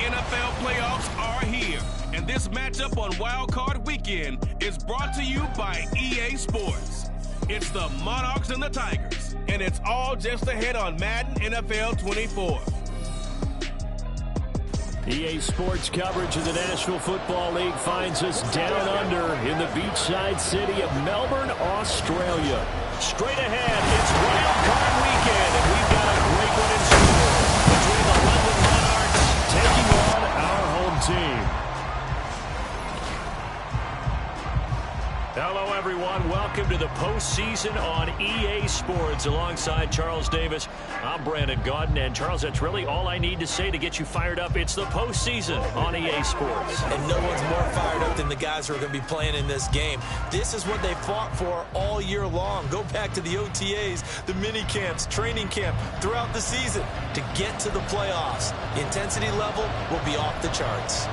NFL playoffs are here, and this matchup on Wild Card Weekend is brought to you by EA Sports. It's the Monarchs and the Tigers, and it's all just ahead on Madden NFL 24. EA Sports coverage of the National Football League finds us down under in the beachside city of Melbourne, Australia. Straight ahead, it's Wild Card Weekend, and we've got a great one in store between the Melbourne Monarchs taking on our home team. Hello, everyone. Welcome to the postseason on EA Sports. Alongside Charles Davis, I'm Brandon Gaudin. And, Charles, that's really all I need to say to get you fired up. It's the postseason on EA Sports. And no one's more fired up than the guys who are going to be playing in this game. This is what they fought for all year long. Go back to the OTAs, the mini camps, training camp, throughout the season to get to the playoffs. The intensity level will be off the charts.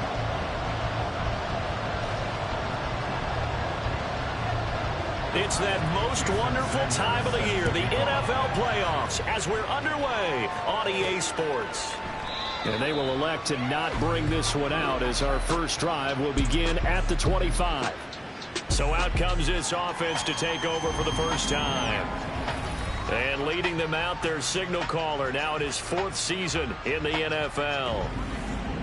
It's that most wonderful time of the year, the NFL playoffs, as we're underway on EA Sports. And they will elect to not bring this one out as our first drive will begin at the 25. So out comes this offense to take over for the first time. And leading them out, their signal caller, now in his 4th season in the NFL.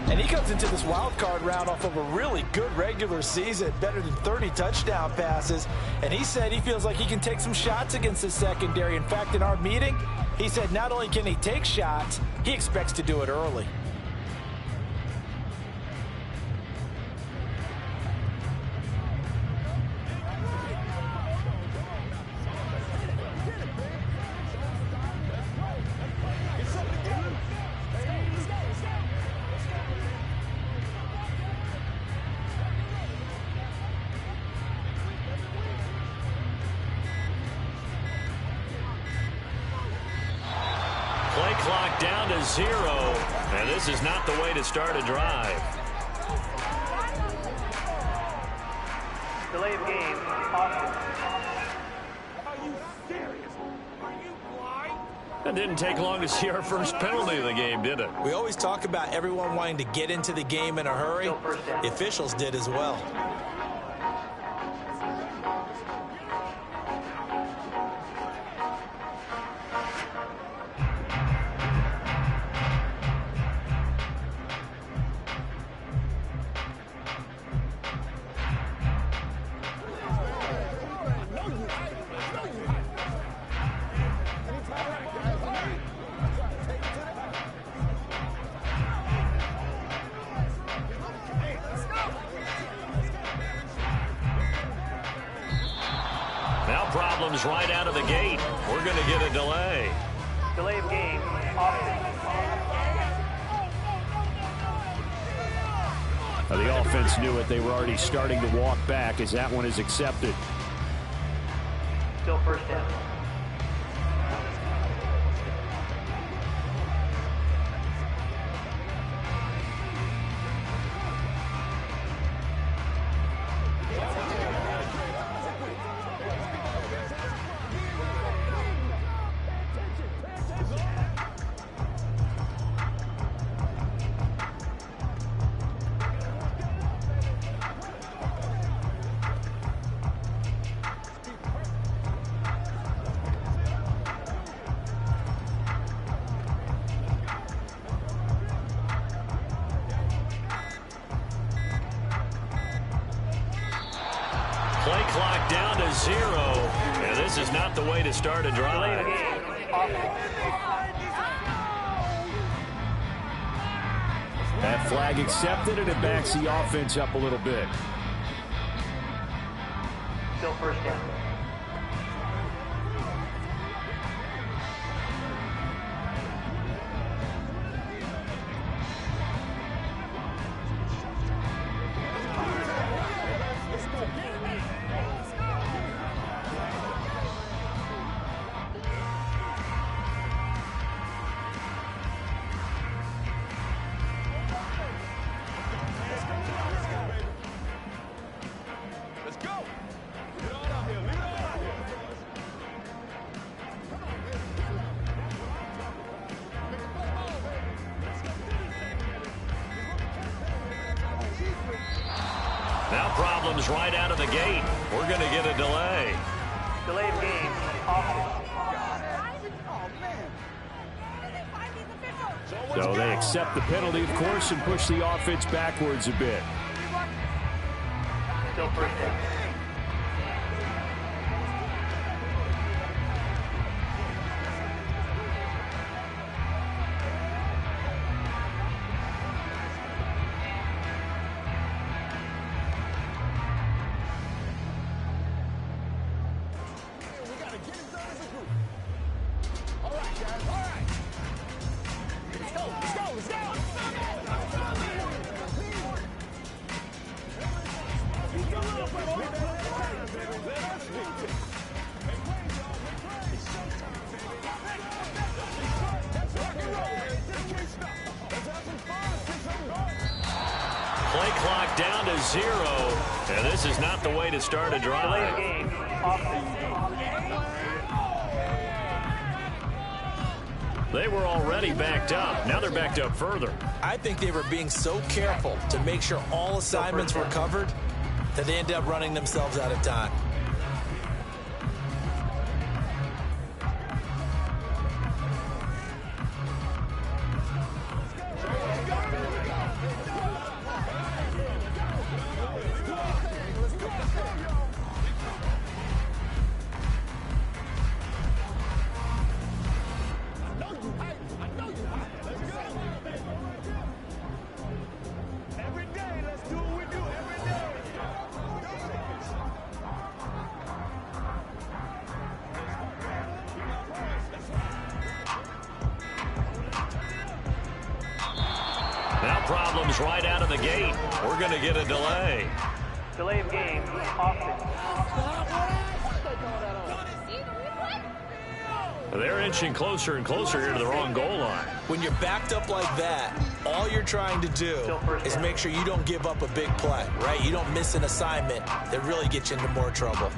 And he comes into this wild card round off of a really good regular season, better than 30 touchdown passes. And he said he feels like he can take some shots against the secondary. In fact, in our meeting, he said not only can he take shots, he expects to do it early. Play clock down to 0, and this is not the way to start a drive. Delay of game, Austin. Are you serious? Are you blind? It didn't take long to see our first penalty of the game, did it? We always talk about everyone wanting to get into the game in a hurry. The officials did as well. Problems right out of the gate. We're going to get a delay. Delay of game, Austin. The offense knew it. They were already starting to walk back as that one is accepted. Still first down. Play clock down to 0. And this is not the way to start a drive. That flag accepted, and it backs the offense up a little bit. Still first down. Let's go. Get on out here, leader. problems right out of the gate. We're going to get a delay. Delay of game, offense. So they accept the penalty, of course, and push the offense backwards a bit. Still first down. Play clock down to 0, and this is not the way to start a drive. Delay of game, offense. They were already backed up. Now they're backed up further. I think they were being so careful to make sure all assignments were covered that they ended up running themselves out of time. Now problems right out of the gate. We're going to get a delay. Delay of game, offense. They're inching closer and closer here to the wrong goal line. When you're backed up like that, all you're trying to do is make sure you don't give up a big play, right? You don't miss an assignment that really gets you into more trouble.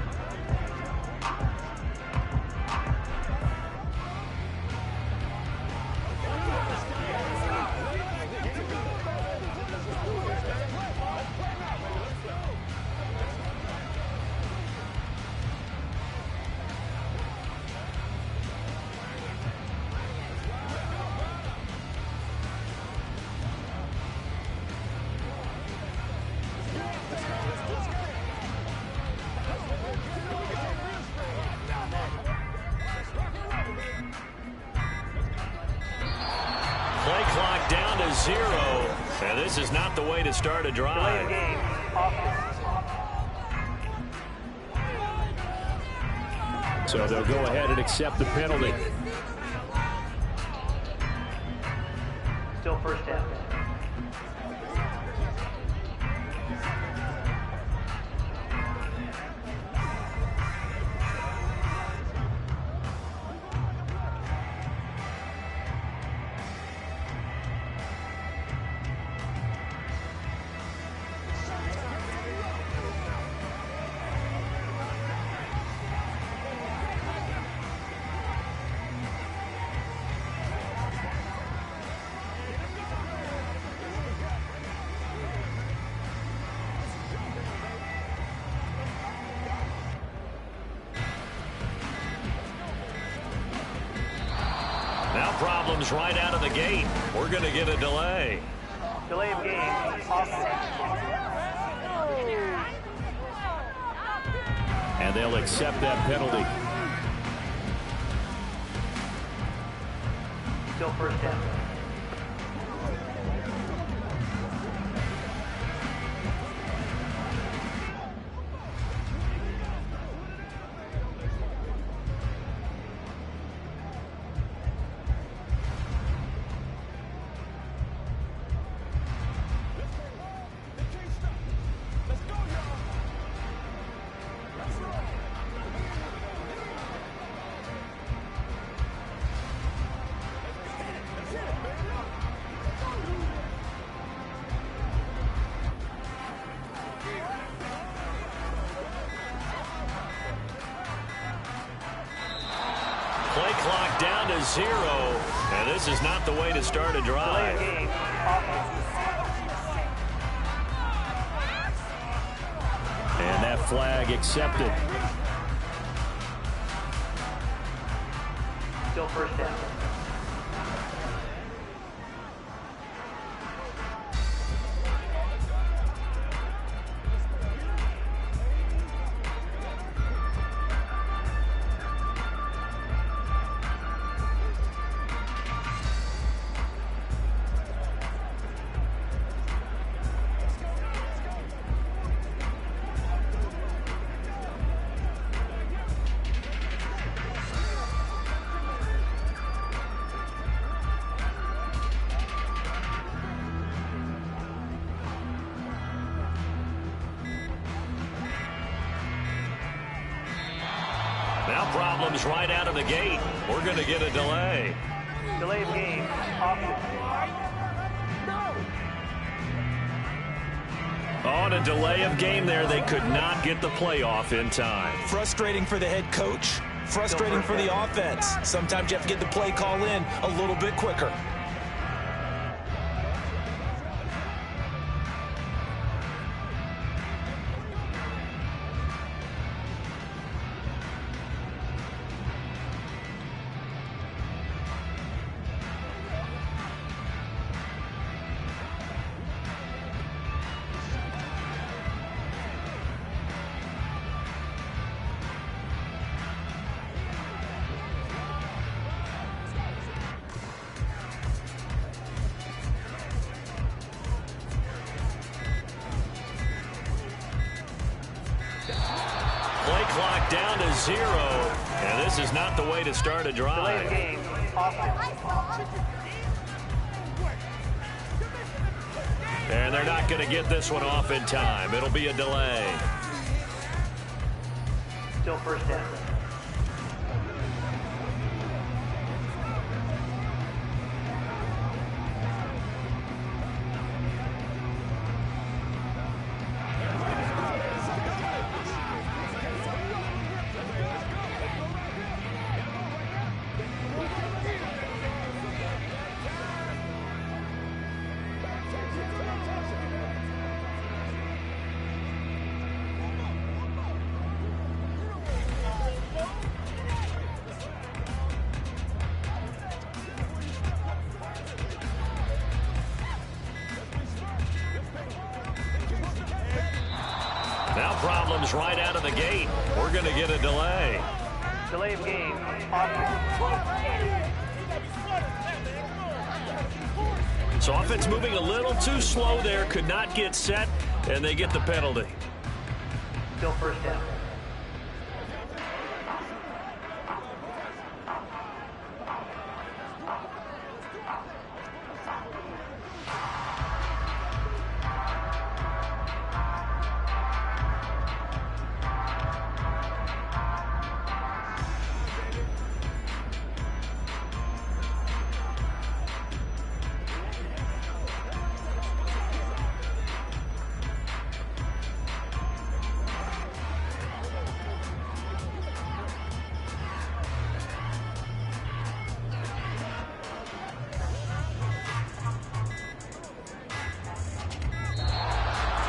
Play clock down to 0, and this is not the way to start a Delay of drive. game, offense. So they'll go ahead and accept the penalty. Still first down. Now problems right out of the gate. We're going to get a delay. Delay of game, offense. And they'll accept that penalty. Still first down. Play clock down to 0, and this is not the way to start a Delay drive. of game, offense. flag accepted. Still first down. Now problems right out of the gate. We're going to get a delay. Delay of game. Offense. On a delay of game there, they could not get the playoff in time. Frustrating for the head coach. Frustrating for the offense. Sometimes you have to get the play call in a little bit quicker. Play clock down to 0, and this is not the way to start a Delay of drive. game. Offense. And they're not going to get this one off in time. It'll be a delay. Still first down. Now problems right out of the gate. We're going to get a delay. Delay of game. Offense. So offense moving a little too slow there. Could not get set, and they get the penalty. Still first down.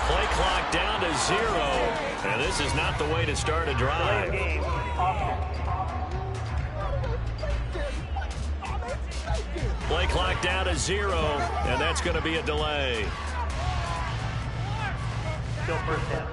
Play clock down to 0, and this is not the way to start a Delay drive. of game. Offense. Play clock down to 0, and that's going to be a delay. Still first down.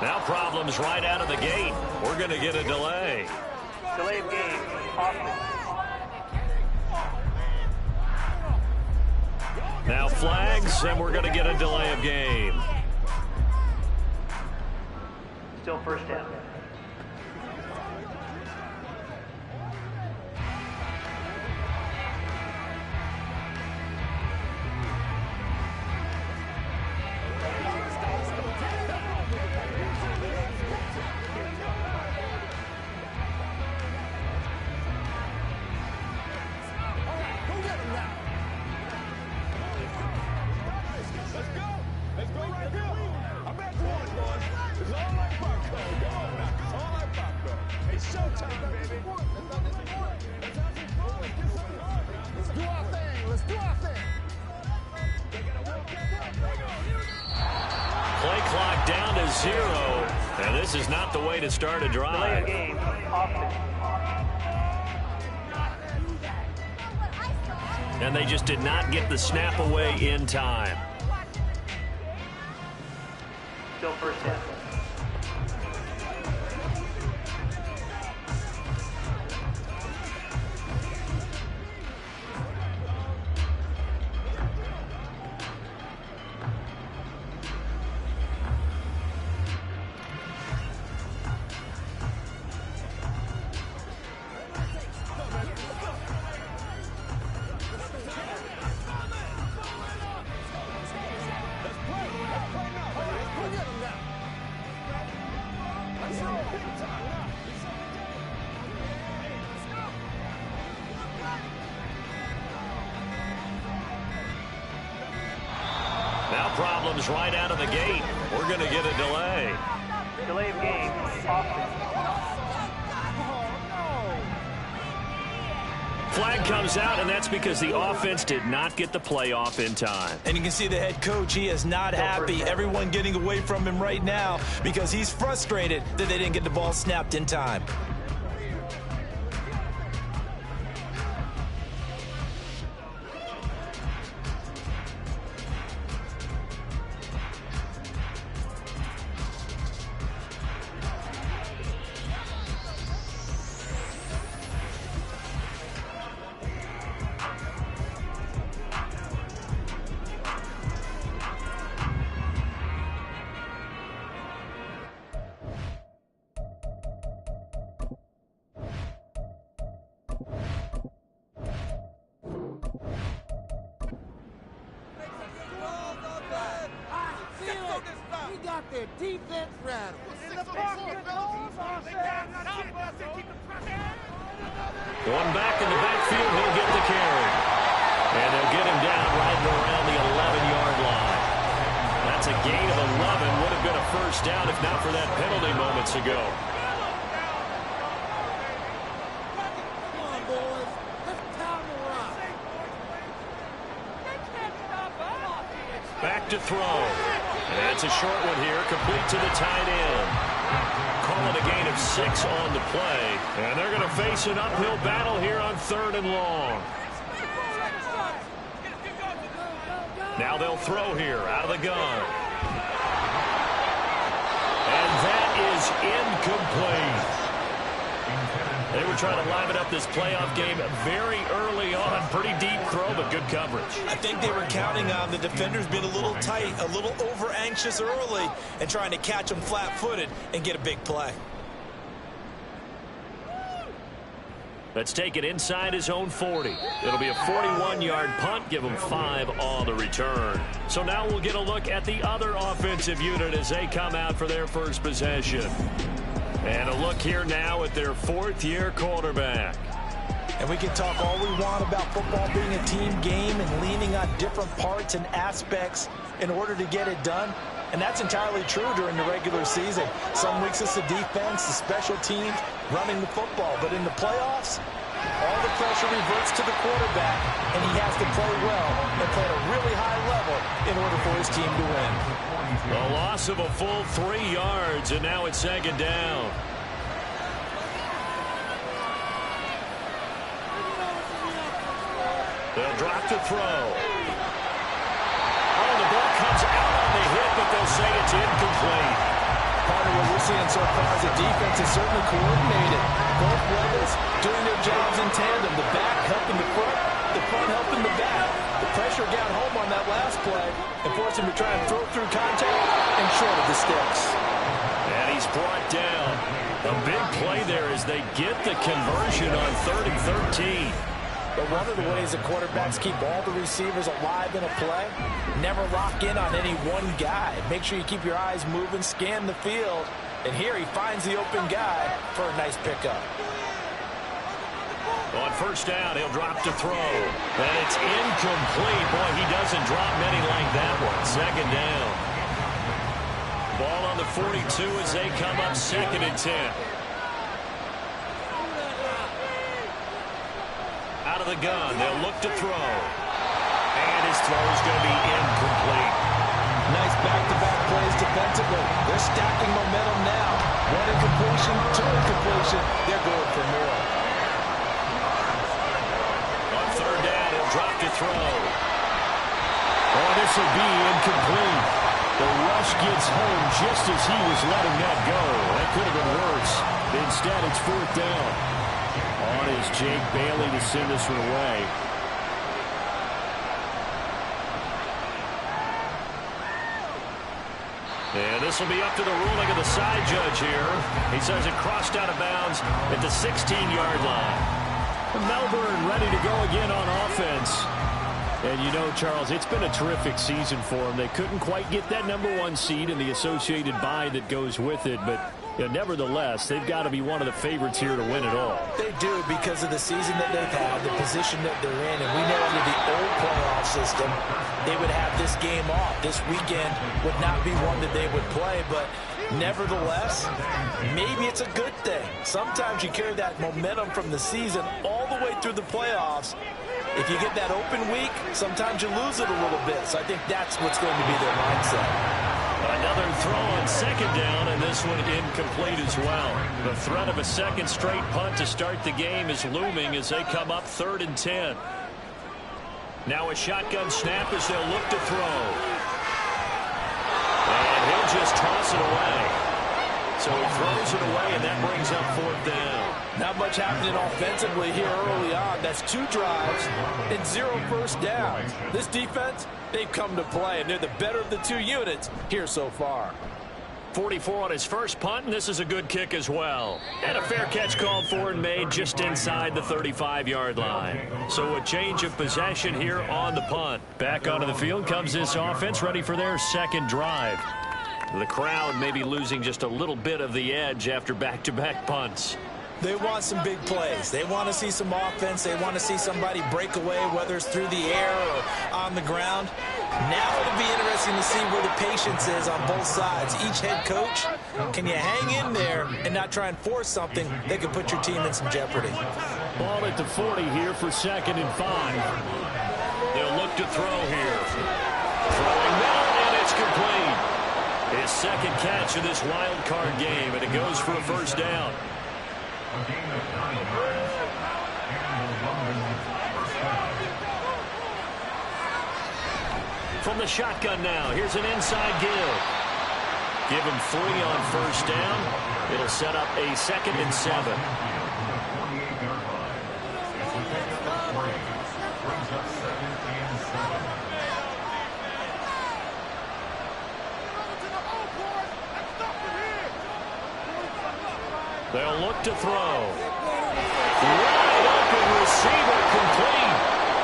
Now problems right out of the gate. We're going to get a delay. Delay of game. Offense. Now flags, and we're going to get a delay of game. Still first down. 0, and this is not the way to start a Delay drive. of game, offense. And they just did not get the snap away in time. Still first down. Now problems right out of the gate. We're going to get a delay. Delay of game, offense. Flag comes out, and that's because the offense did not get the play off in time. And you can see the head coach, he is not happy. Everyone getting away from him right now because he's frustrated that they didn't get the ball snapped in time. Their defense rattled. One back in the backfield, he'll get the carry. And they'll get him down right around the 11-yard line. That's a gain of 11. Would have been a first down if not for that penalty moments ago. Come on, boys. Let's pound the rock. Back to throw. And it's a short one here, complete to the tight end. Call it a gain of 6 on the play. And they're going to face an uphill battle here on 3rd and long. Now they'll throw here out of the gun. And that is incomplete. They were trying to liven up this playoff game very early on. Pretty deep throw, but good coverage. I think they were counting on the defenders being a little tight, a little over-anxious early, and trying to catch them flat-footed and get a big play. Let's take it inside his own 40. It'll be a 41-yard punt, give him 5 on the return. So now we'll get a look at the other offensive unit as they come out for their first possession. And a look here now at their 4th-year quarterback. And we can talk all we want about football being a team game and leaning on different parts and aspects in order to get it done. And that's entirely true during the regular season. Some weeks it's the defense, the special teams, running the football. But in the playoffs, all the pressure reverts to the quarterback, and he has to play well and play at a really high level in order for his team to win. A loss of a full 3 yards, and now it's 2nd down. They'll drop to throw. Oh, the ball comes out on the hit, but they'll say it's incomplete. Part of what we're seeing so far is the defense is certainly coordinated. Both levels doing their jobs in tandem. The back helping the front helping the back. The pressure got home on that last play and forced him to try and throw through contact and short of the sticks. And he's brought down. A big play there as they get the conversion on 3rd and 13. But one of the ways the quarterbacks keep all the receivers alive in a play, never lock in on any one guy. Make sure you keep your eyes moving, scan the field. And here he finds the open guy for a nice pickup. On 1st down, he'll drop to throw. And it's incomplete. Boy, he doesn't drop many like that one. 2nd down. Ball on the 42 as they come up 2nd and 10. Out of the gun, they'll look to throw. And his throw is going to be incomplete. Nice back-to-back plays to offensively. They're stacking momentum now. One incompletion, two incompletion. They're going for more. On third down, he'll drop to throw. Oh, this will be incomplete. The rush gets home just as he was letting that go. That could have been worse. Instead, it's fourth down. On is Jake Bailey to send this one away. And this will be up to the ruling of the side judge here. He says it crossed out of bounds at the 16-yard line. Melbourne ready to go again on offense. And you know, Charles, it's been a terrific season for them. They couldn't quite get that #1 seed and the associated bye that goes with it. But nevertheless, they've got to be one of the favorites here to win it all. They do, because of the season that they've had, the position that they're in. And we know under the old playoff system, they would have this game off. This weekend would not be one that they would play. But nevertheless, maybe it's a good thing. Sometimes you carry that momentum from the season all the way through the playoffs. If you get that open week, sometimes you lose it a little bit. So I think that's what's going to be their mindset. Another throw on second down, and this one incomplete as well. The threat of a second straight punt to start the game is looming as they come up 3rd and 10. Now a shotgun snap as they'll look to throw. And he'll just toss it away. So he throws it away, and that brings up 4th down. Not much happening offensively here early on. That's 2 drives and 0 first downs. This defense, they've come to play, and they're the better of the 2 units here so far. 44 on his first punt, and this is a good kick as well. And a fair catch called for and made just inside the 35-yard line. So a change of possession here on the punt. Back onto the field comes this offense, ready for their second drive. The crowd may be losing just a little bit of the edge after back-to-back punts. They want some big plays. They want to see some offense. They want to see somebody break away, whether it's through the air or on the ground. Now it'll be interesting to see where the patience is on both sides. Each head coach, can you hang in there and not try and force something that could put your team in some jeopardy? Ball at the 40 here for 2nd and 5. They'll look to throw here. Throwing now, and it's complete. His second catch of this wild card game, and it goes for a first down. From the shotgun now, here's an inside give. Give him 3 on first down. It'll set up a 2nd and 7. They'll look to throw. Wide open receiver, complete.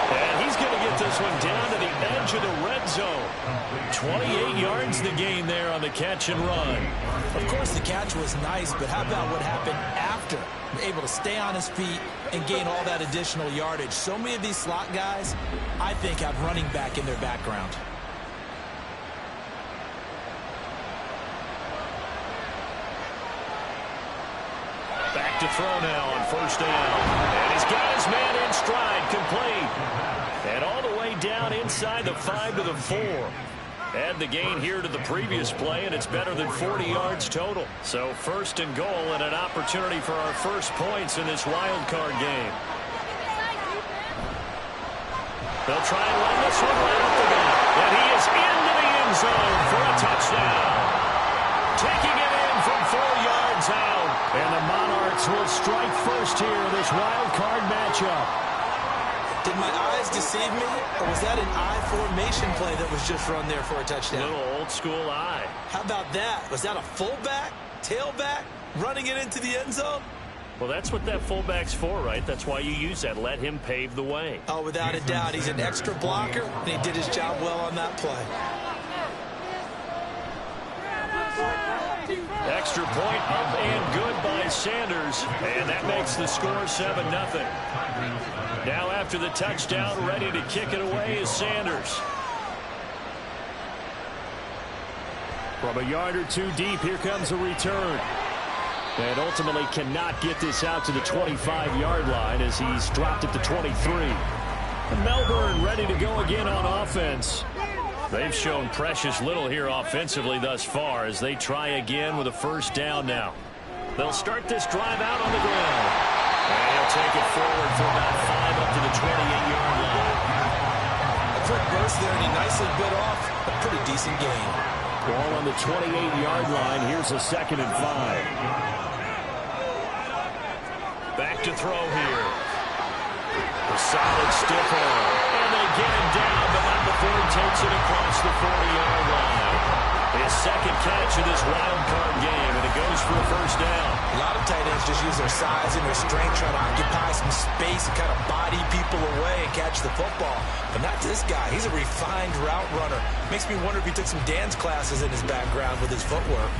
And he's going to get this one down to the edge of the red zone. 28 yards the gain there on the catch and run. Of course, the catch was nice, but how about what happened after? Able to stay on his feet and gain all that additional yardage. So many of these slot guys, I think, have running back in their background. Back to throw now on first down. And he's got his man in stride, complete. And all the way down inside the 5 to the 4. Add the gain here to the previous play, and it's better than 40 yards total. So 1st and goal, and an opportunity for our first points in this wild card game. They'll try and run this one right up the gut. And he is into the end zone for a touchdown. Taking it in from 4 yards out. And the Monarchs will strike first here in this wild card matchup. Did my eyes deceive me, or was that an I formation play that was just run there for a touchdown? Little old school eye. How about that? Was that a fullback, tailback, running it into the end zone? Well, that's what that fullback's for, right? That's why you use that. Let him pave the way. Oh, without a doubt. He's an extra blocker, and he did his job well on that play. Extra point up and good by Sanders. And that makes the score 7-0. Now after the touchdown, ready to kick it away is Sanders. From a yard or 2 deep, here comes a return. And ultimately cannot get this out to the 25-yard line as he's dropped at the 23. And Melbourne ready to go again on offense. They've shown precious little here offensively thus far as they try again with a first down now. They'll start this drive out on the ground. And he'll take it forward for about 5 up to the 28-yard line. A quick burst there, and he nicely bit off a pretty decent gain. Ball on the 28-yard line. Here's a 2nd and 5. Back to throw here. A solid stiff arm. And they get him down, but not before he takes it across the 40-yard line. His 2nd catch of this wild card game, and it goes for a first down. A lot of tight ends just use their size and their strength, trying to occupy some space and kind of body people away and catch the football. But not this guy. He's a refined route runner. Makes me wonder if he took some dance classes in his background with his footwork.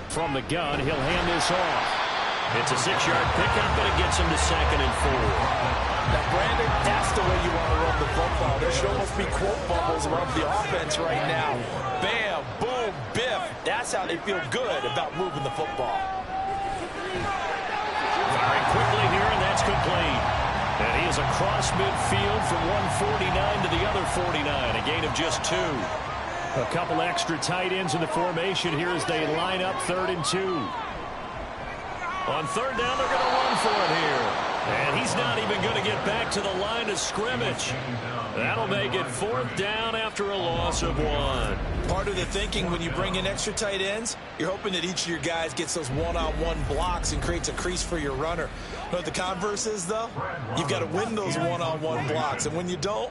From the gun, he'll hand this off. It's a 6-yard pickup, but it gets him to 2nd and 4. Now, Brandon, that's the way you want to run the football. There should almost be quote bubbles around the offense right now. Bam, boom, biff. That's how they feel good about moving the football. Firing quickly here, and that's complete. And he is across midfield from 149 to the other 49, a gain of just 2. A couple extra tight ends in the formation here as they line up 3rd and 2. On 3rd down, they're going to run for it here. And he's not even going to get back to the line of scrimmage. That'll make it 4th down after a loss of 1. Part of the thinking when you bring in extra tight ends, you're hoping that each of your guys gets those one-on-one blocks and creates a crease for your runner. You know what the converse is, though? You've got to win those one-on-one blocks. And when you don't,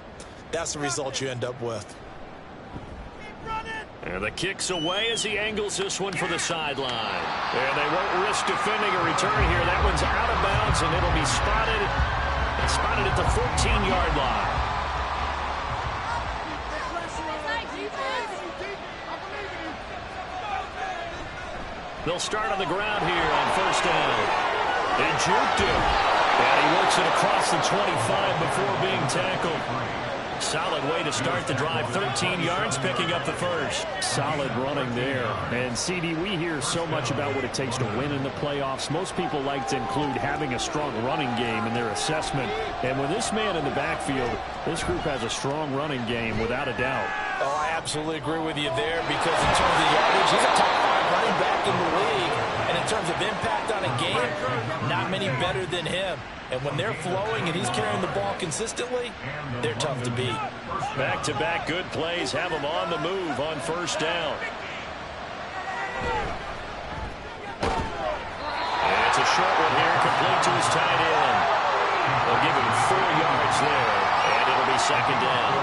that's the result you end up with. And the kick's away as he angles this one for the sideline. And they won't risk defending a return here. That one's out of bounds, and it'll be spotted. It's spotted at the 14-yard line. They'll start on the ground here on 1st down. They juked him. And he works it across the 25 before being tackled. Solid way to start the drive. 13 yards, picking up the first. Solid running there. And, CD, we hear so much about what it takes to win in the playoffs. Most people like to include having a strong running game in their assessment. And with this man in the backfield, this group has a strong running game without a doubt. Oh, I absolutely agree with you there because in terms of yardage, he's a top 5 running back in the league. And in terms of impact on a game, not many better than him. And when they're flowing and he's carrying the ball consistently, they're tough to beat. Back-to-back good plays have him on the move on 1st down. And it's a short one here, complete to his tight end. They'll give him 4 yards there, and it'll be 2nd down.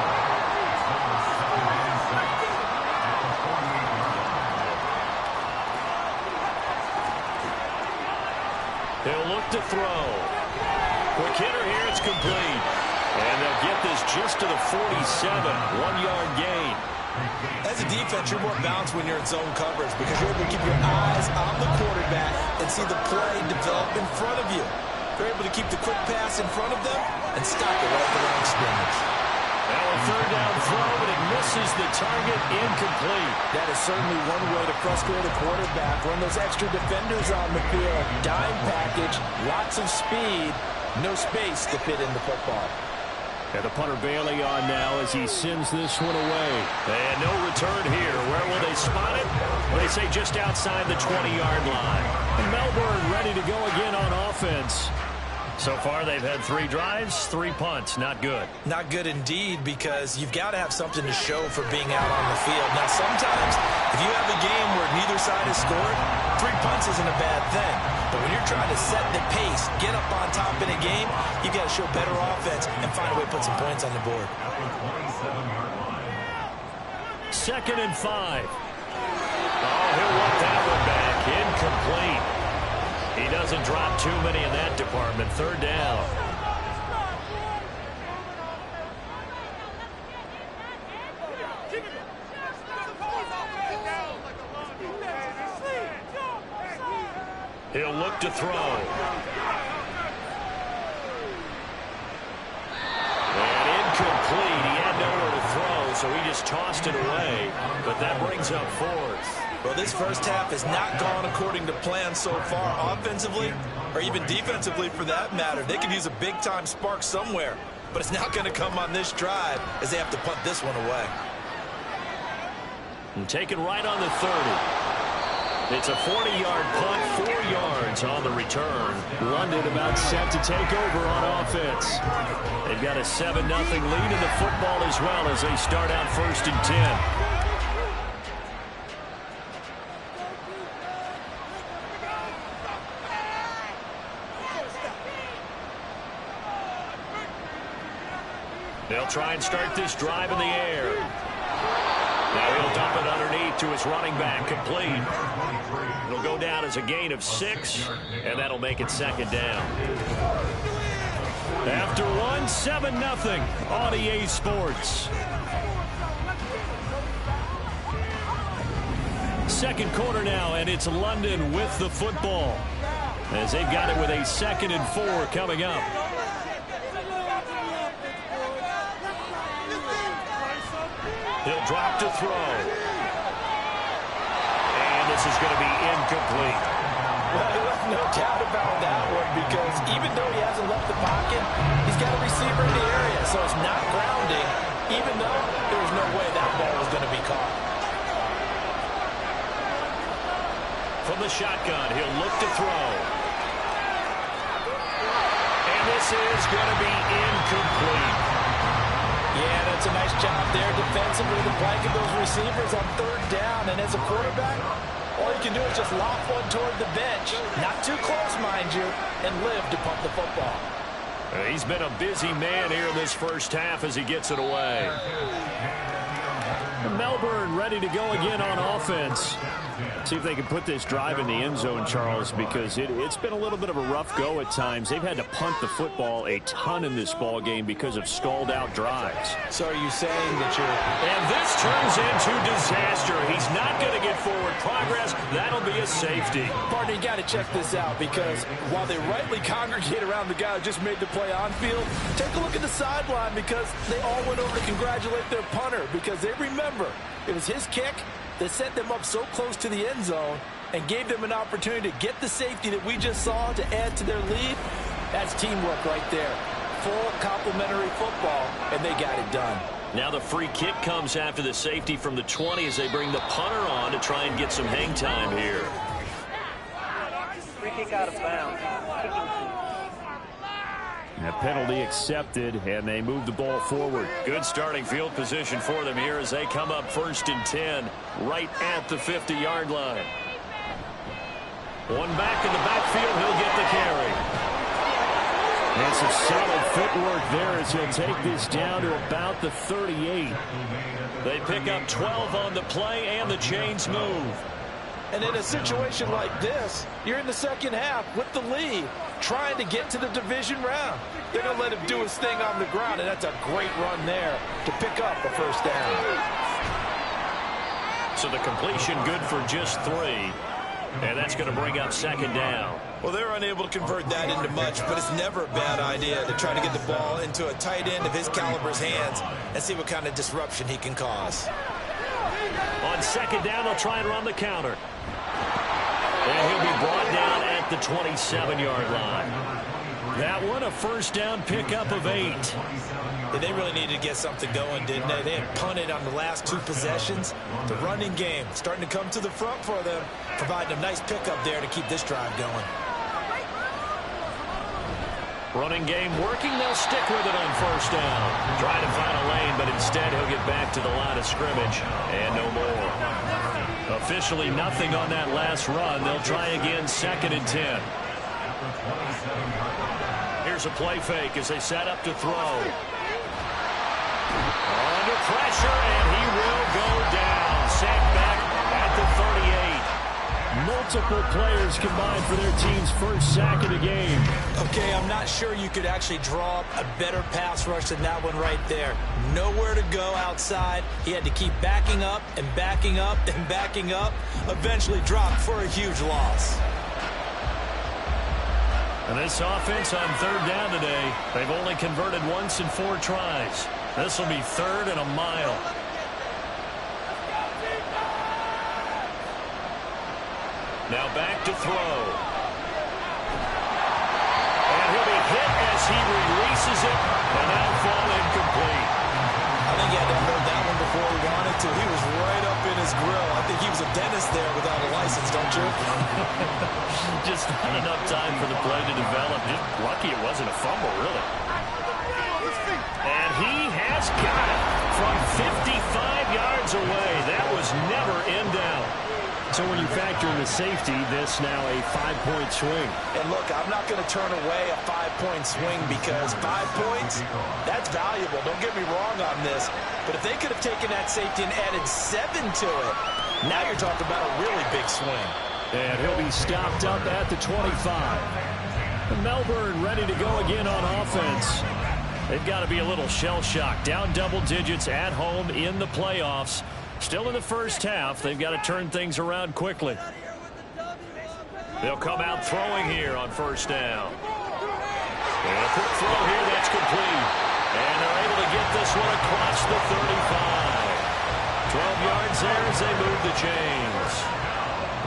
He'll look to throw. Quick hitter here, it's complete. And they'll get this just to the 47, 1-yard gain. As a defense, you're more balanced when you're in zone coverage because you're able to keep your eyes on the quarterback and see the play develop in front of you. You're able to keep the quick pass in front of them and stop it right at the line of scrimmage. Now a 3rd down throw, but it misses the target, incomplete. That is certainly one way to frustrate a quarterback. Run those extra defenders on the field. Dime package, lots of speed, no space to fit in the football. And the punter Bailey on now as he sends this one away. And no return here. Where will they spot it? Well, they say just outside the 20-yard line. And Melbourne ready to go again on offense. So far, they've had 3 drives, 3 punts. Not good. Not good indeed, because you've got to have something to show for being out on the field. Now, sometimes, if you have a game where neither side has scored, 3 punts isn't a bad thing. But when you're trying to set the pace, get up on top in a game, you've got to show better offense and find a way to put some points on the board. 2nd and 5. Oh, he'll want that one back. Incomplete. He doesn't drop too many in that department. 3rd down. He'll look to throw. And incomplete. He had nowhere to throw, so so he just tossed it away. But that brings up fourth. Well, this first half has not gone according to plan so far, offensively or even defensively for that matter. They could use a big-time spark somewhere, but it's not going to come on this drive as they have to punt this one away. And taken right on the 30. It's a 40-yard punt, 4 yards on the return. London about set to take over on offense. They've got a 7-0 lead in the football as well as they start out 1st and 10. They'll try and start this drive in the air. Now he'll dump it underneath to his running back, complete. It'll go down as a gain of 6, and that'll make it 2nd down. After 7-0 on EA Sports. Second quarter now, and it's London with the football as they've got it with a 2nd and 4 coming up. He'll drop to throw. And this is going to be incomplete. Well, no doubt about that one, because even though he hasn't left the pocket, he's got a receiver in the area, so it's not grounding, even though there's no way that ball was going to be caught. From the shotgun, he'll look to throw. And this is going to be incomplete. Yeah, that's a nice job there defensively to blanket those receivers on 3rd down. And as a quarterback, all you can do is just lob one toward the bench. Not too close, mind you, and live to punt the football. He's been a busy man here in this first half as he gets it away. Melbourne ready to go again on offense. See if they can put this drive in the end zone, Charles, because it's been a little bit of a rough go at times. They've had to punt the football a ton in this ball game because of stalled-out drives. So are you saying that you're... And this turns into disaster. He's not going to get forward progress. That'll be a safety. Partner, you got to check this out, because while they rightly congregate around the guy who just made the play on field, take a look at the sideline, because they all went over to congratulate their punter, because they remember it was his kick that set them up so close to the end zone and gave them an opportunity to get the safety that we just saw to add to their lead. That's teamwork right there. Full complementary football, and they got it done. Now the free kick comes after the safety from the 20 as they bring the punter on to try and get some hang time here. Free kick out of bounds. A penalty accepted, and they move the ball forward. Good starting field position for them here as they come up 1st and 10, right at the 50-yard line. One back in the backfield, he'll get the carry. And some solid footwork there as he'll take this down to about the 38. They pick up 12 on the play, and the chains move. And in a situation like this, you're in the second half with the lead, trying to get to the division round. They're going to let him do his thing on the ground, and that's a great run there to pick up a 1st down. So the completion good for just 3. And that's going to bring up 2nd down. Well, they're unable to convert that into much, but it's never a bad idea to try to get the ball into a tight end of his caliber's hands and see what kind of disruption he can cause. On 2nd down, they'll try and run the counter. And he'll be brought down at the 27-yard line. That one, a 1st down pickup of 8. Yeah, they really needed to get something going, didn't they? They had punted on the last 2 possessions. The running game starting to come to the front for them, providing a nice pickup there to keep this drive going. Running game working. They'll stick with it on 1st down. Trying to find a lane, but instead he'll get back to the line of scrimmage. And no more. Officially nothing on that last run. They'll try again 2nd and 10. Here's a play fake as they set up to throw. Under pressure, and he will go down. Sacked back at the 38. Multiple players combined for their team's 1st sack of the game. Okay, I'm not sure you could actually draw up a better pass rush than that one right there. Nowhere to go outside. He had to keep backing up and backing up and backing up. Eventually dropped for a huge loss. And this offense on 3rd down today, they've only converted once in 4 tries. This will be 3rd and a mile. Now back to throw. And he'll be hit as he releases it, and that'll fall incomplete. I think he had to hold that one before he wanted to. He was right up in his grill. I think he was a dentist there without a license, don't you? Just not enough time for the play to develop. Just lucky it wasn't a fumble, really. And he has got it from 55 yards away. That was never in doubt. So when you factor in the safety, this now a 5-point swing. And look, I'm not going to turn away a 5-point swing because 5 points, that's valuable. Don't get me wrong on this. But if they could have taken that safety and added 7 to it, now you're talking about a really big swing. And he'll be stopped up at the 25. Melbourne ready to go again on offense. They've got to be a little shell-shocked. Down double digits at home in the playoffs. Still in the first half. They've got to turn things around quickly. They'll come out throwing here on first down. And a quick throw here. That's complete. And they're able to get this one across the 35. 12 yards there as they move the chains.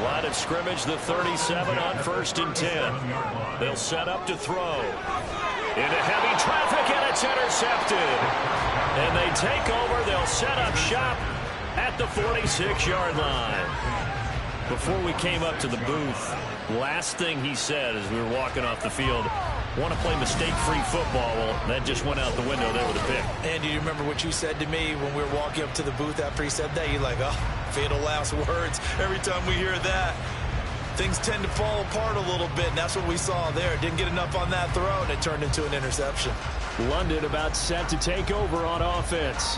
Line of scrimmage, the 37 on 1st and 10. They'll set up to throw. Into heavy traffic, and it's intercepted. And they take over. They'll set up shop at the 46-yard line. Before we came up to the booth, last thing he said as we were walking off the field, want to play mistake-free football. Well, that just went out the window there with a pick. And do you remember what you said to me when we were walking up to the booth after he said that? You're like, oh, fatal last words. Every time we hear that, things tend to fall apart a little bit, and that's what we saw there. Didn't get enough on that throw, and it turned into an interception. London about set to take over on offense.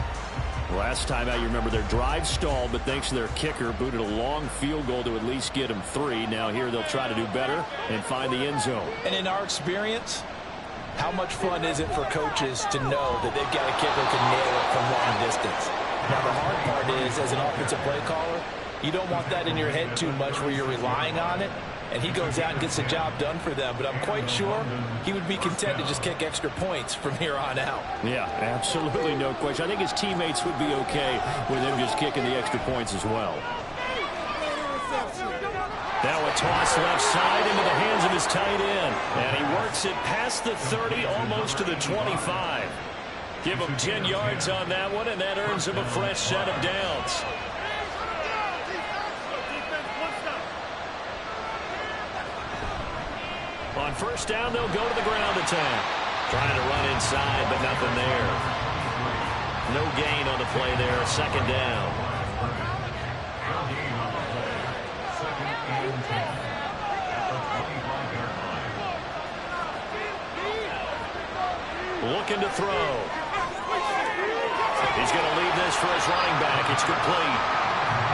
Last time out, you remember their drive stalled, but thanks to their kicker, booted a long field goal to at least get them 3. Now here they'll try to do better and find the end zone. And in our experience, how much fun is it for coaches to know that they've got a kicker who can nail it from long distance? Now the hard part is, as an offensive play caller, you don't want that in your head too much where you're relying on it, and he goes out and gets the job done for them. But I'm quite sure he would be content to just kick extra points from here on out. Yeah, absolutely no question. I think his teammates would be okay with him just kicking the extra points as well. Now a toss left side into the hands of his tight end. And he works it past the 30, almost to the 25. Give him 10 yards on that one, and that earns him a fresh set of downs. On first down, they'll go to the ground attack. Trying to run inside, but nothing there. No gain on the play there. Second down. Looking to throw. He's going to leave this for his running back. It's complete.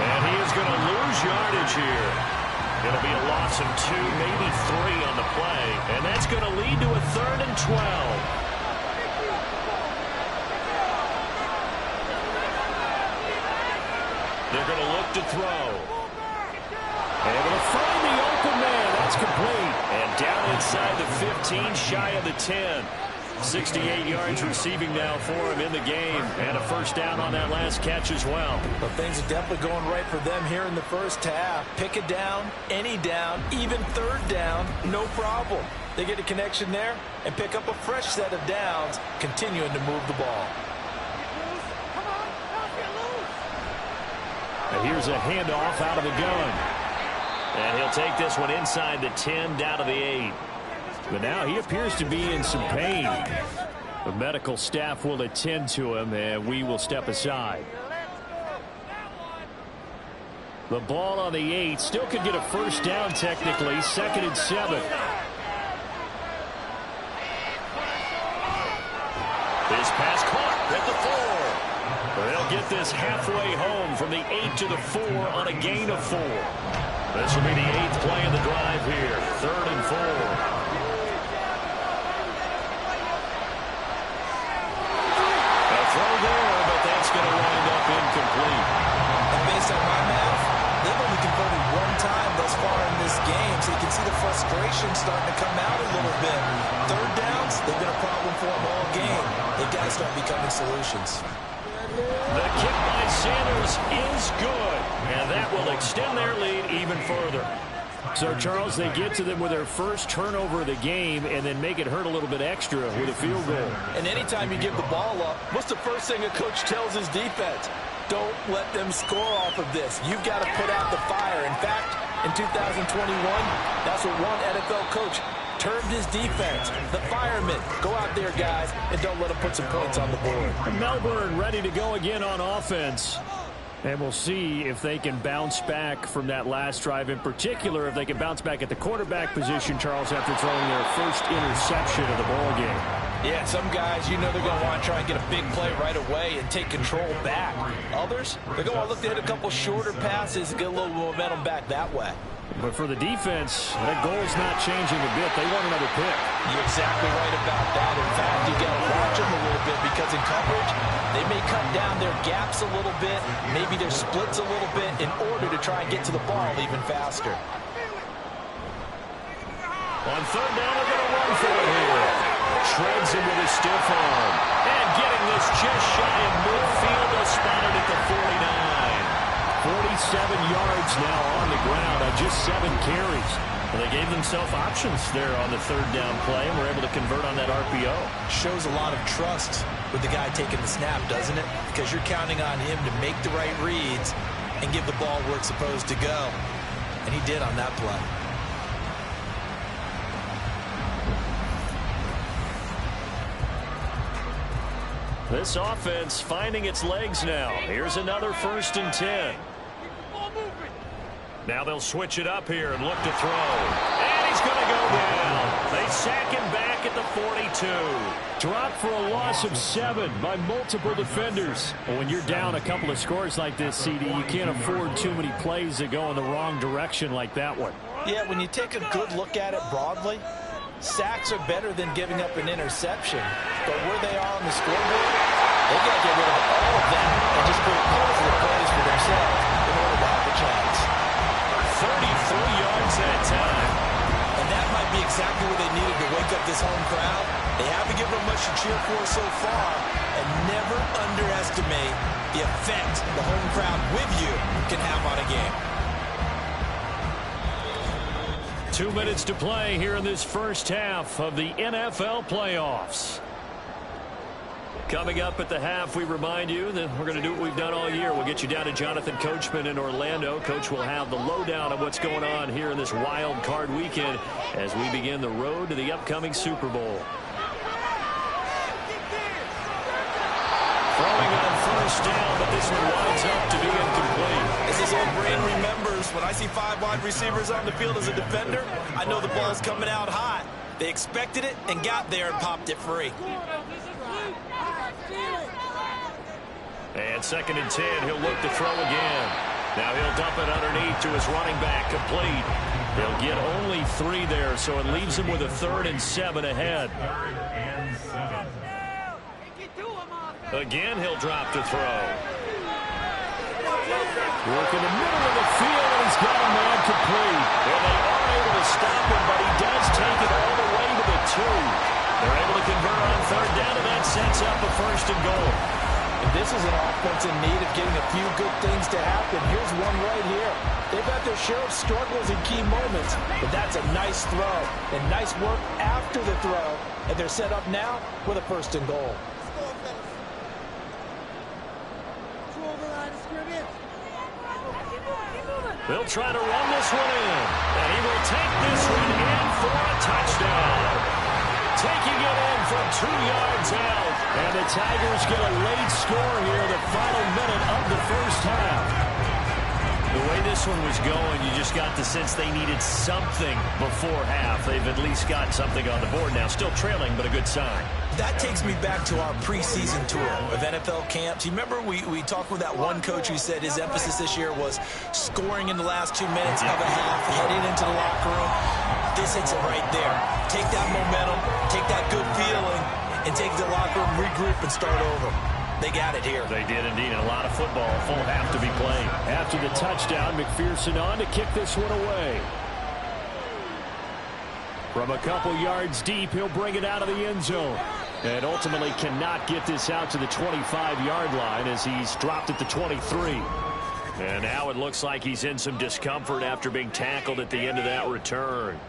And he is going to lose yardage here. It'll be a loss of 2, maybe 3 on the play. And that's going to lead to a 3rd and 12. They're going to look to throw. Able to find the open man. That's complete. And down inside the 15, shy of the 10. 68 yards receiving now for him in the game. And a first down on that last catch as well. But things are definitely going right for them here in the first half. Pick a down, any down, even 3rd down, no problem. They get a connection there and pick up a fresh set of downs, continuing to move the ball. And here's a handoff out of the gun. And he'll take this one inside the 10, down to the 8. But now he appears to be in some pain. The medical staff will attend to him, and we will step aside. The ball on the 8. Still could get a first down technically. 2nd and 7. This pass caught at the 4. They'll get this halfway home from the 8 to the 4 on a gain of 4. This will be the 8th play of the drive here. 3rd and 4. Throw there, but that's going to wind up incomplete. And based on my math, they've only converted 1 time thus far in this game, so you can see the frustration starting to come out a little bit. 3rd downs, they've been a problem for them all game. They've got to start becoming solutions. The kick by Sanders is good, and that will extend their lead even further. So, Charles, they get to them with their first turnover of the game and then make it hurt a little bit extra with a field goal. And anytime you give the ball up, what's the first thing a coach tells his defense? Don't let them score off of this. You've got to put out the fire. In fact, in 2021, that's what one NFL coach termed his defense. The firemen. Go out there, guys, and don't let them put some points on the board. Melbourne ready to go again on offense. And we'll see if they can bounce back from that last drive. In particular, if they can bounce back at the quarterback position, Charles, after throwing their first interception of the ball game. Yeah, some guys, you know they're going to want to try and get a big play right away and take control back. Others, they're going to look to hit a couple shorter passes and get a little momentum back that way. But for the defense, that goal's not changing a bit. They want another pick. You're exactly right about that. In fact, you got to watch them a little bit because in coverage, they may cut down their gaps a little bit, maybe their splits a little bit in order to try and get to the ball even faster. On third down, they're going to run for it here. Shreds him with a stiff arm. And getting this just shy of midfield, they'll spot it at the 49. 47 yards now on the ground on just 7 carries. Well, they gave themselves options there on the third down play and were able to convert on that RPO. Shows a lot of trust with the guy taking the snap, doesn't it? Because you're counting on him to make the right reads and give the ball where it's supposed to go. And he did on that play. This offense finding its legs now. Here's another 1st and 10. Now they'll switch it up here and look to throw. And he's going to go down. They sack him back at the 42. Dropped for a loss of 7 by multiple defenders. Well, when you're down a couple of scores like this, CD, you can't afford too many plays that go in the wrong direction like that one. Yeah, when you take a good look at it broadly, sacks are better than giving up an interception. But where they are on the scoreboard, they got to get rid of all of that and just put positive plays for themselves in order to have a chance. 33 yards that time. And that might be exactly what they needed to wake up this home crowd. They haven't given them much to cheer for so far. And never underestimate the effect the home crowd with you can have on a game. 2 minutes to play here in this first half of the NFL playoffs. Coming up at the half, we remind you that we're going to do what we've done all year. We'll get you down to Jonathan Coachman in Orlando. Coach will have the lowdown of what's going on here in this wild card weekend as we begin the road to the upcoming Super Bowl. Throwing on first down, but this one winds up to be incomplete. As his old brain remembers, when I see 5 wide receivers on the field as a defender, I know the ball's coming out hot. They expected it and got there and popped it free. And 2nd and 10, he'll look to throw again. Now he'll dump it underneath to his running back, complete. He'll get only 3 there, so it leaves him with a 3rd and 7 ahead. Again, he'll drop to throw. Work in the middle of the field, and he's got a man complete. Well, they are able to stop him, but he does take it all the way to the 2. They're able to convert on 3rd down, and that sets up a 1st and goal. And this is an offense in need of getting a few good things to happen. Here's one right here. They've had their share of struggles in key moments, but that's a nice throw and nice work after the throw. And they're set up now with a 1st and goal. They'll try to run this one in, and he will take this one in for a touchdown. Taking it in from 2 yards out, and the Tigers get a late score here, the final minute of the first half. The way this one was going, you just got the sense they needed something before half. They've at least got something on the board now. Still trailing, but a good sign. That takes me back to our preseason tour of NFL camps. You remember we talked with that one coach who said his emphasis this year was scoring in the last 2 minutes of a half, heading into the locker room. This hits it right there. Take that momentum, take that good feeling, and take the locker room, regroup, and start over. They got it here. They did indeed. A lot of football, full half to be played. After the touchdown, McPherson on to kick this one away. From a couple yards deep, he'll bring it out of the end zone. And ultimately cannot get this out to the 25-yard line as he's dropped at the 23. And now it looks like he's in some discomfort after being tackled at the end of that return.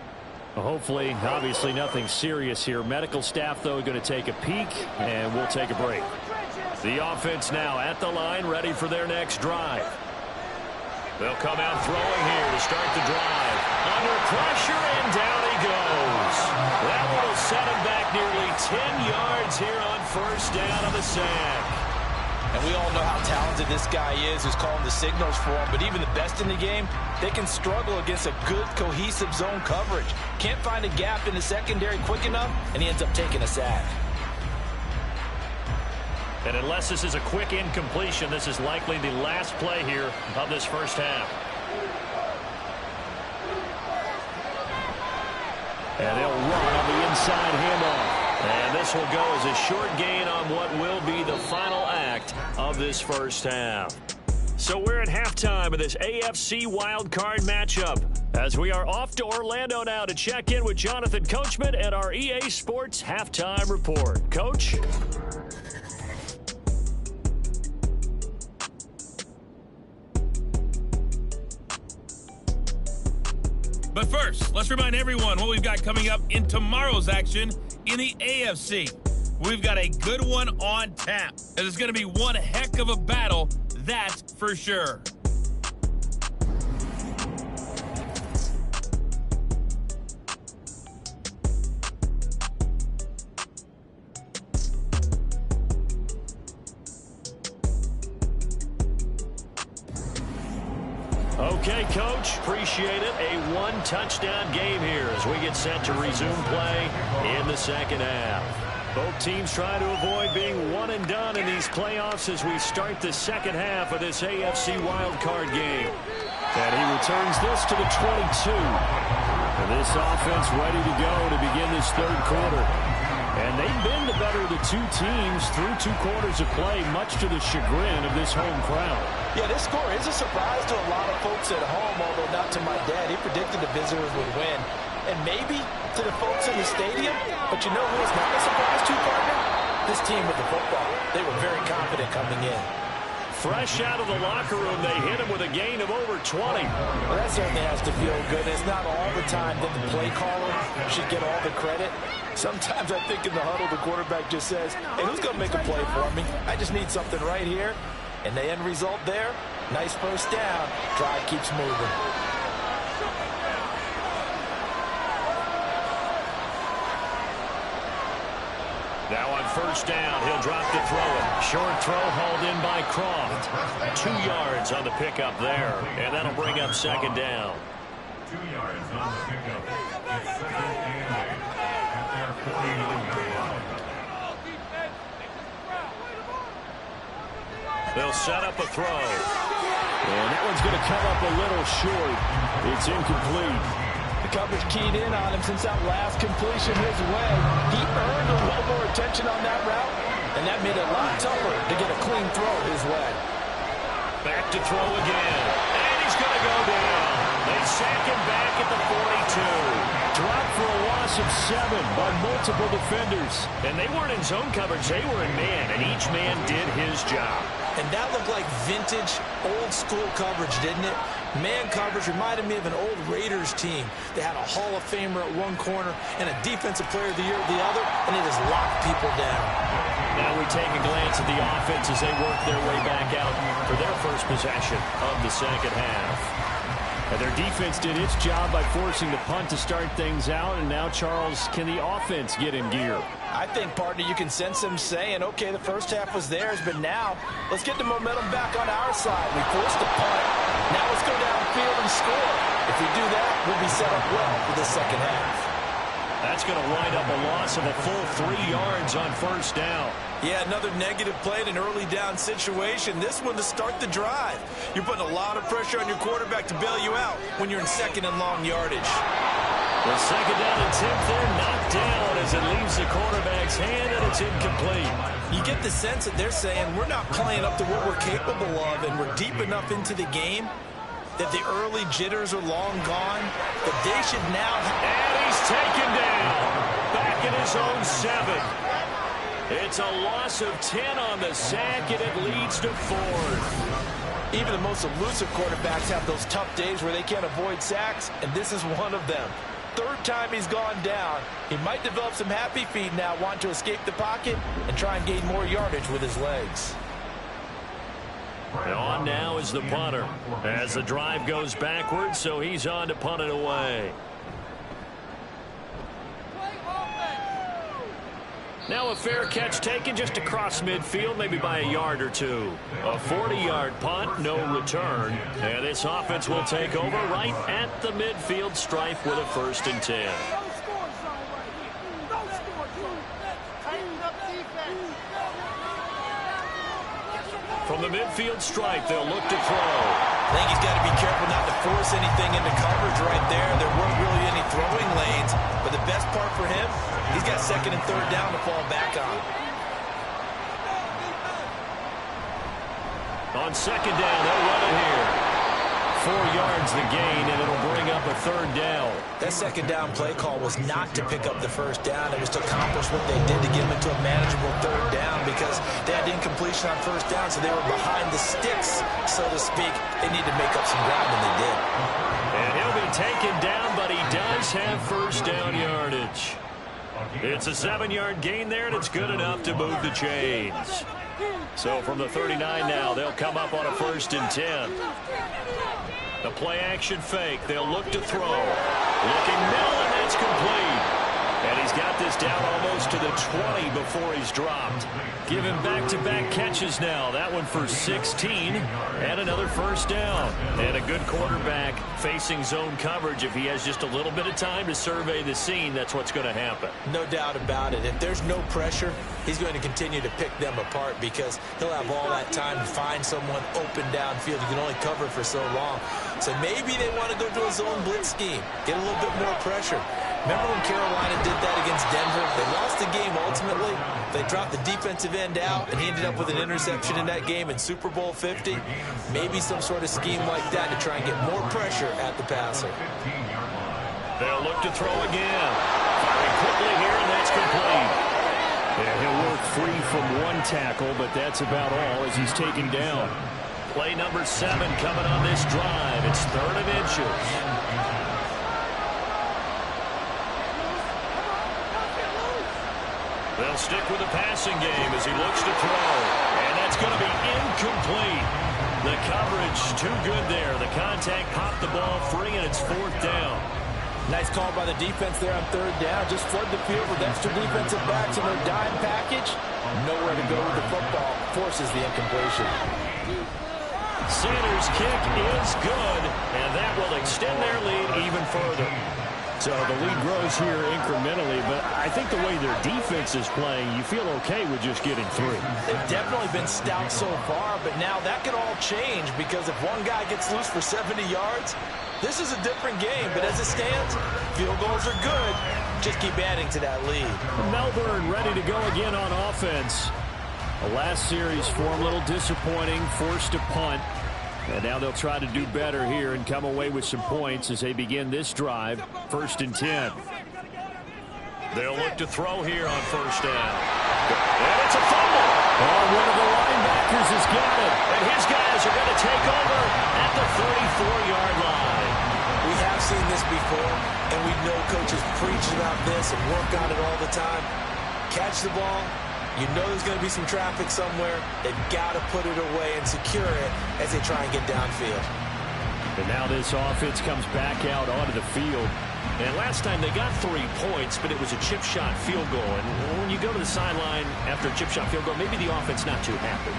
Hopefully, obviously nothing serious here. Medical staff, though, going to take a peek, and we'll take a break. The offense now at the line, ready for their next drive. They'll come out throwing here to start the drive. Under pressure, and down he goes. That one will set him back nearly 10 yards here on first down on the sack. And we all know how talented this guy is who's calling the signals for him. But even the best in the game, they can struggle against a good, cohesive zone coverage. Can't find a gap in the secondary quick enough, and he ends up taking a sack. And unless this is a quick incompletion, this is likely the last play here of this first half. And they'll run on the inside handoff. And this will go as a short gain on what will be the final act of this first half. So we're at halftime of this AFC wildcard matchup, as we are off to Orlando now to check in with Jonathan Coachman and our EA Sports halftime report. Coach? But first, let's remind everyone what we've got coming up in tomorrow's action in the AFC. We've got a good one on tap, and it's going to be one heck of a battle, that's for sure. Okay, Coach, appreciate it. A one-touchdown game here as we get set to resume play in the second half. Both teams trying to avoid being one and done in these playoffs as we start the second half of this AFC wildcard game. And he returns this to the 22. And this offense ready to go to begin this third quarter. And they've been the better of the two teams through 2 quarters of play, much to the chagrin of this home crowd. Yeah, this score is a surprise to a lot of folks at home, although not to my dad. He predicted the visitors would win. And maybe to the folks in the stadium, but you know who was not a surprise to, partner? This team with the football. They were very confident coming in. Fresh out of the locker room, they hit him with a gain of over 20. Well, that certainly has to feel good. It's not all the time that the play caller should get all the credit. Sometimes I think in the huddle, the quarterback just says, hey, who's going to make a play for me? I just need something right here. And the end result there, nice first down. Drive keeps moving. Now on first down, he'll drop to throw it. Short throw hauled in by Croft. 2 yards on the pickup there, and that'll bring up second down. 2 yards on the pickup. It's second and 8 at their 49 line. They'll set up a throw. And that one's going to come up a little short. It's incomplete. The coverage keyed in on him since that last completion his way. He earned a little more attention on that route, and that made it a lot tougher to get a clean throw his way. Back to throw again. And he's going to go down. They sack him back at the 42. Dropped for a loss of 7 by multiple defenders. And they weren't in zone coverage. They were in man, and each man did his job. And that looked like vintage, old-school coverage, didn't it? Man coverage reminded me of an old Raiders team. They had a Hall of Famer at one corner and a Defensive Player of the Year at the other, and it just locked people down. Now we take a glance at the offense as they work their way back out for their first possession of the second half. And their defense did its job by forcing the punt to start things out, and now, Charles, can the offense get in gear? I think, partner, you can sense them saying, okay, the first half was theirs, but now let's get the momentum back on our side. We forced the punt. Now let's go downfield and score. If we do that, we'll be set up well for the second half. That's going to wind up a loss of a full 3 yards on first down. Yeah, another negative play in an early down situation. This one to start the drive. You're putting a lot of pressure on your quarterback to bail you out when you're in second and long yardage. The second down attempt there knocked down as it leaves the quarterback's hand, and it's incomplete. You get the sense that they're saying we're not playing up to what we're capable of, and we're deep enough into the game that the early jitters are long gone, that they should now... And he's taken down. Back in his own 7. It's a loss of 10 on the sack, and it leads to 4th. Even the most elusive quarterbacks have those tough days where they can't avoid sacks, and this is one of them. Third time he's gone down. He might develop some happy feet now, wanting to escape the pocket and try and gain more yardage with his legs. On now is the punter as the drive goes backwards, so he's on to punt it away. Now a fair catch taken just across midfield, maybe by a yard or two. A 40-yard punt, no return. And this offense will take over right at the midfield stripe with a 1st and 10. From the midfield stripe, they'll look to throw. I think he's got to be careful not to force anything into coverage right there. There weren't really any throwing lanes, but the best part for him, he's got 2nd and 3rd down to fall back on. On 2nd down, they'll run it here. 4 yards the gain, and it'll bring up a 3rd down. That 2nd down play call was not to pick up the 1st down. It was to accomplish what they did to get him into a manageable 3rd down because they had incompletion on 1st down, so they were behind the sticks, so to speak. They needed to make up some ground, and they did. And he'll be taken down, but he does have 1st down yardage. It's a 7-yard gain there, and it's good enough to move the chains. So from the 39 now, they'll come up on a 1st and 10. The play-action fake. They'll look to throw. Looking middle, and that's complete. And he's got this down almost to the 20 before he's dropped. Give him back-to-back catches now. That one for 16 and another 1st down. And a good quarterback facing zone coverage. If he has just a little bit of time to survey the scene, that's what's going to happen. No doubt about it. If there's no pressure, he's going to continue to pick them apart because he'll have all that time to find someone open downfield. You can only cover for so long. So maybe they want to go to a zone blitz scheme, get a little bit more pressure. Remember when Carolina did that against Denver? They lost the game ultimately. They dropped the defensive end out, and he ended up with an interception in that game in Super Bowl 50. Maybe some sort of scheme like that to try and get more pressure at the passer. They'll look to throw again. Firing quickly here, and that's complete. Yeah, he'll work free from one tackle, but that's about all as he's taken down. Play number 7 coming on this drive. It's 3rd and inches. They'll stick with the passing game as he looks to throw. And that's going to be incomplete. The coverage too good there. The contact popped the ball free, and it's 4th down. Nice call by the defense there on 3rd down. Just flood the field with extra defensive backs in their dime package. Nowhere to go with the football. Forces the incompletion. Sanders' kick is good, and that will extend their lead even further. So the lead grows here incrementally, but I think the way their defense is playing, you feel okay with just getting 3. They've definitely been stout so far, but now that could all change because if one guy gets loose for 70 yards, this is a different game. But as it stands, field goals are good. Just keep adding to that lead. Melbourne ready to go again on offense. The last series for them, a little disappointing, forced to punt. And now they'll try to do better here and come away with some points as they begin this drive. 1st and 10. They'll look to throw here on 1st down. And it's a fumble. Oh, one of the linebackers has got it. And his guys are going to take over at the 34-yard line. We have seen this before, and we know coaches preach about this and work on it all the time. Catch the ball. You know there's going to be some traffic somewhere. They've got to put it away and secure it as they try and get downfield. And now this offense comes back out onto the field. And last time they got 3 points, but it was a chip shot field goal. And when you go to the sideline after a chip shot field goal, maybe the offense not too happy.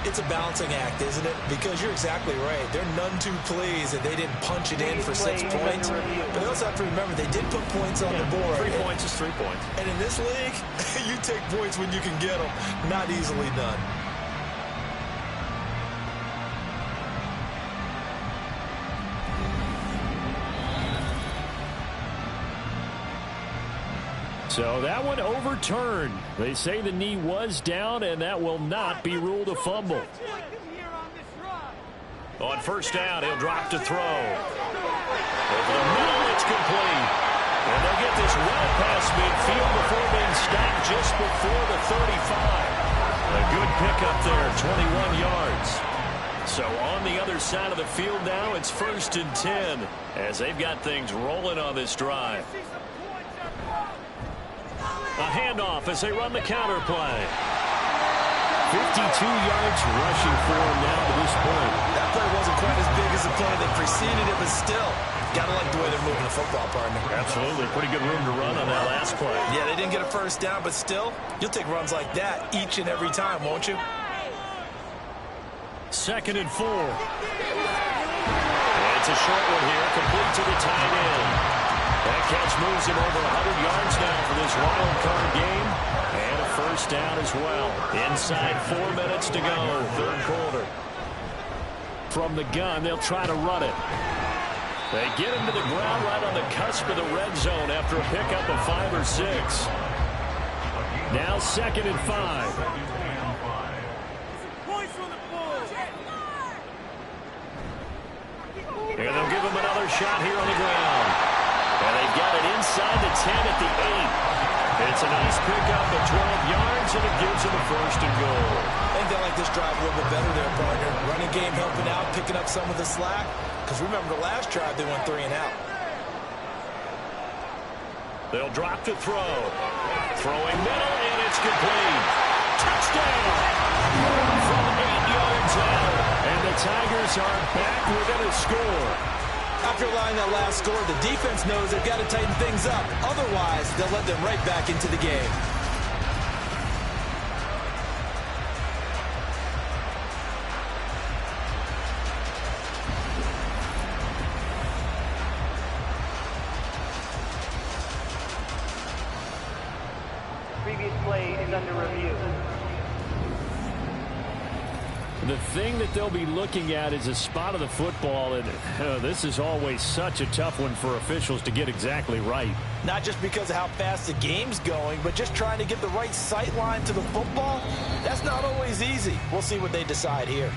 It's a balancing act, isn't it? Because you're exactly right. They're none too pleased that they didn't punch it in for 6 points. But they also have to remember they did put points on the board. 3 points is 3 points. And in this league, you take points when you can get them. Not easily done. So that one overturned. They say the knee was down, and that will not be ruled a fumble. On 1st down, he'll drop to throw. Over the middle, it's complete. And they'll get this well past midfield before being stopped just before the 35. A good pickup there, 21 yards. So on the other side of the field now, it's 1st and 10 as they've got things rolling on this drive. A handoff as they run the counter play. 52 yards rushing for him now to this point. That play wasn't quite as big as the play that preceded it, but still, gotta like the way they're moving the football, partner. Absolutely. Pretty good room to run on that last play. Yeah, they didn't get a first down, but still, you'll take runs like that each and every time, won't you? 2nd and 4. It's a short one here, complete to the tight end. That catch moves him over 100 yards now for this wild card game. And a first down as well. Inside 4 minutes to go, 3rd quarter. From the gun, they'll try to run it. They get him to the ground right on the cusp of the red zone after a pickup of 5 or 6. Now 2nd and 5. And they'll give him another shot here on the ground. And they've got it inside the 10 at the 8. It's a nice pickup of 12 yards, and it gives them a 1st and goal. I think they like this drive a little bit better there, partner. Running game helping out, picking up some of the slack. Because remember, the last drive, they went 3 and out. They'll drop to throw. Throwing middle, and it's complete. Touchdown! From 8 yards out. And the Tigers are back within a score. After allowing that last score, the defense knows they've got to tighten things up. Otherwise, they'll let them right back into the game. Previous play is under review. The thing that they'll be looking at is a spot of the football, and this is always such a tough one for officials to get exactly right. Not just because of how fast the game's going, but just trying to get the right sight line to the football. That's not always easy. We'll see what they decide here.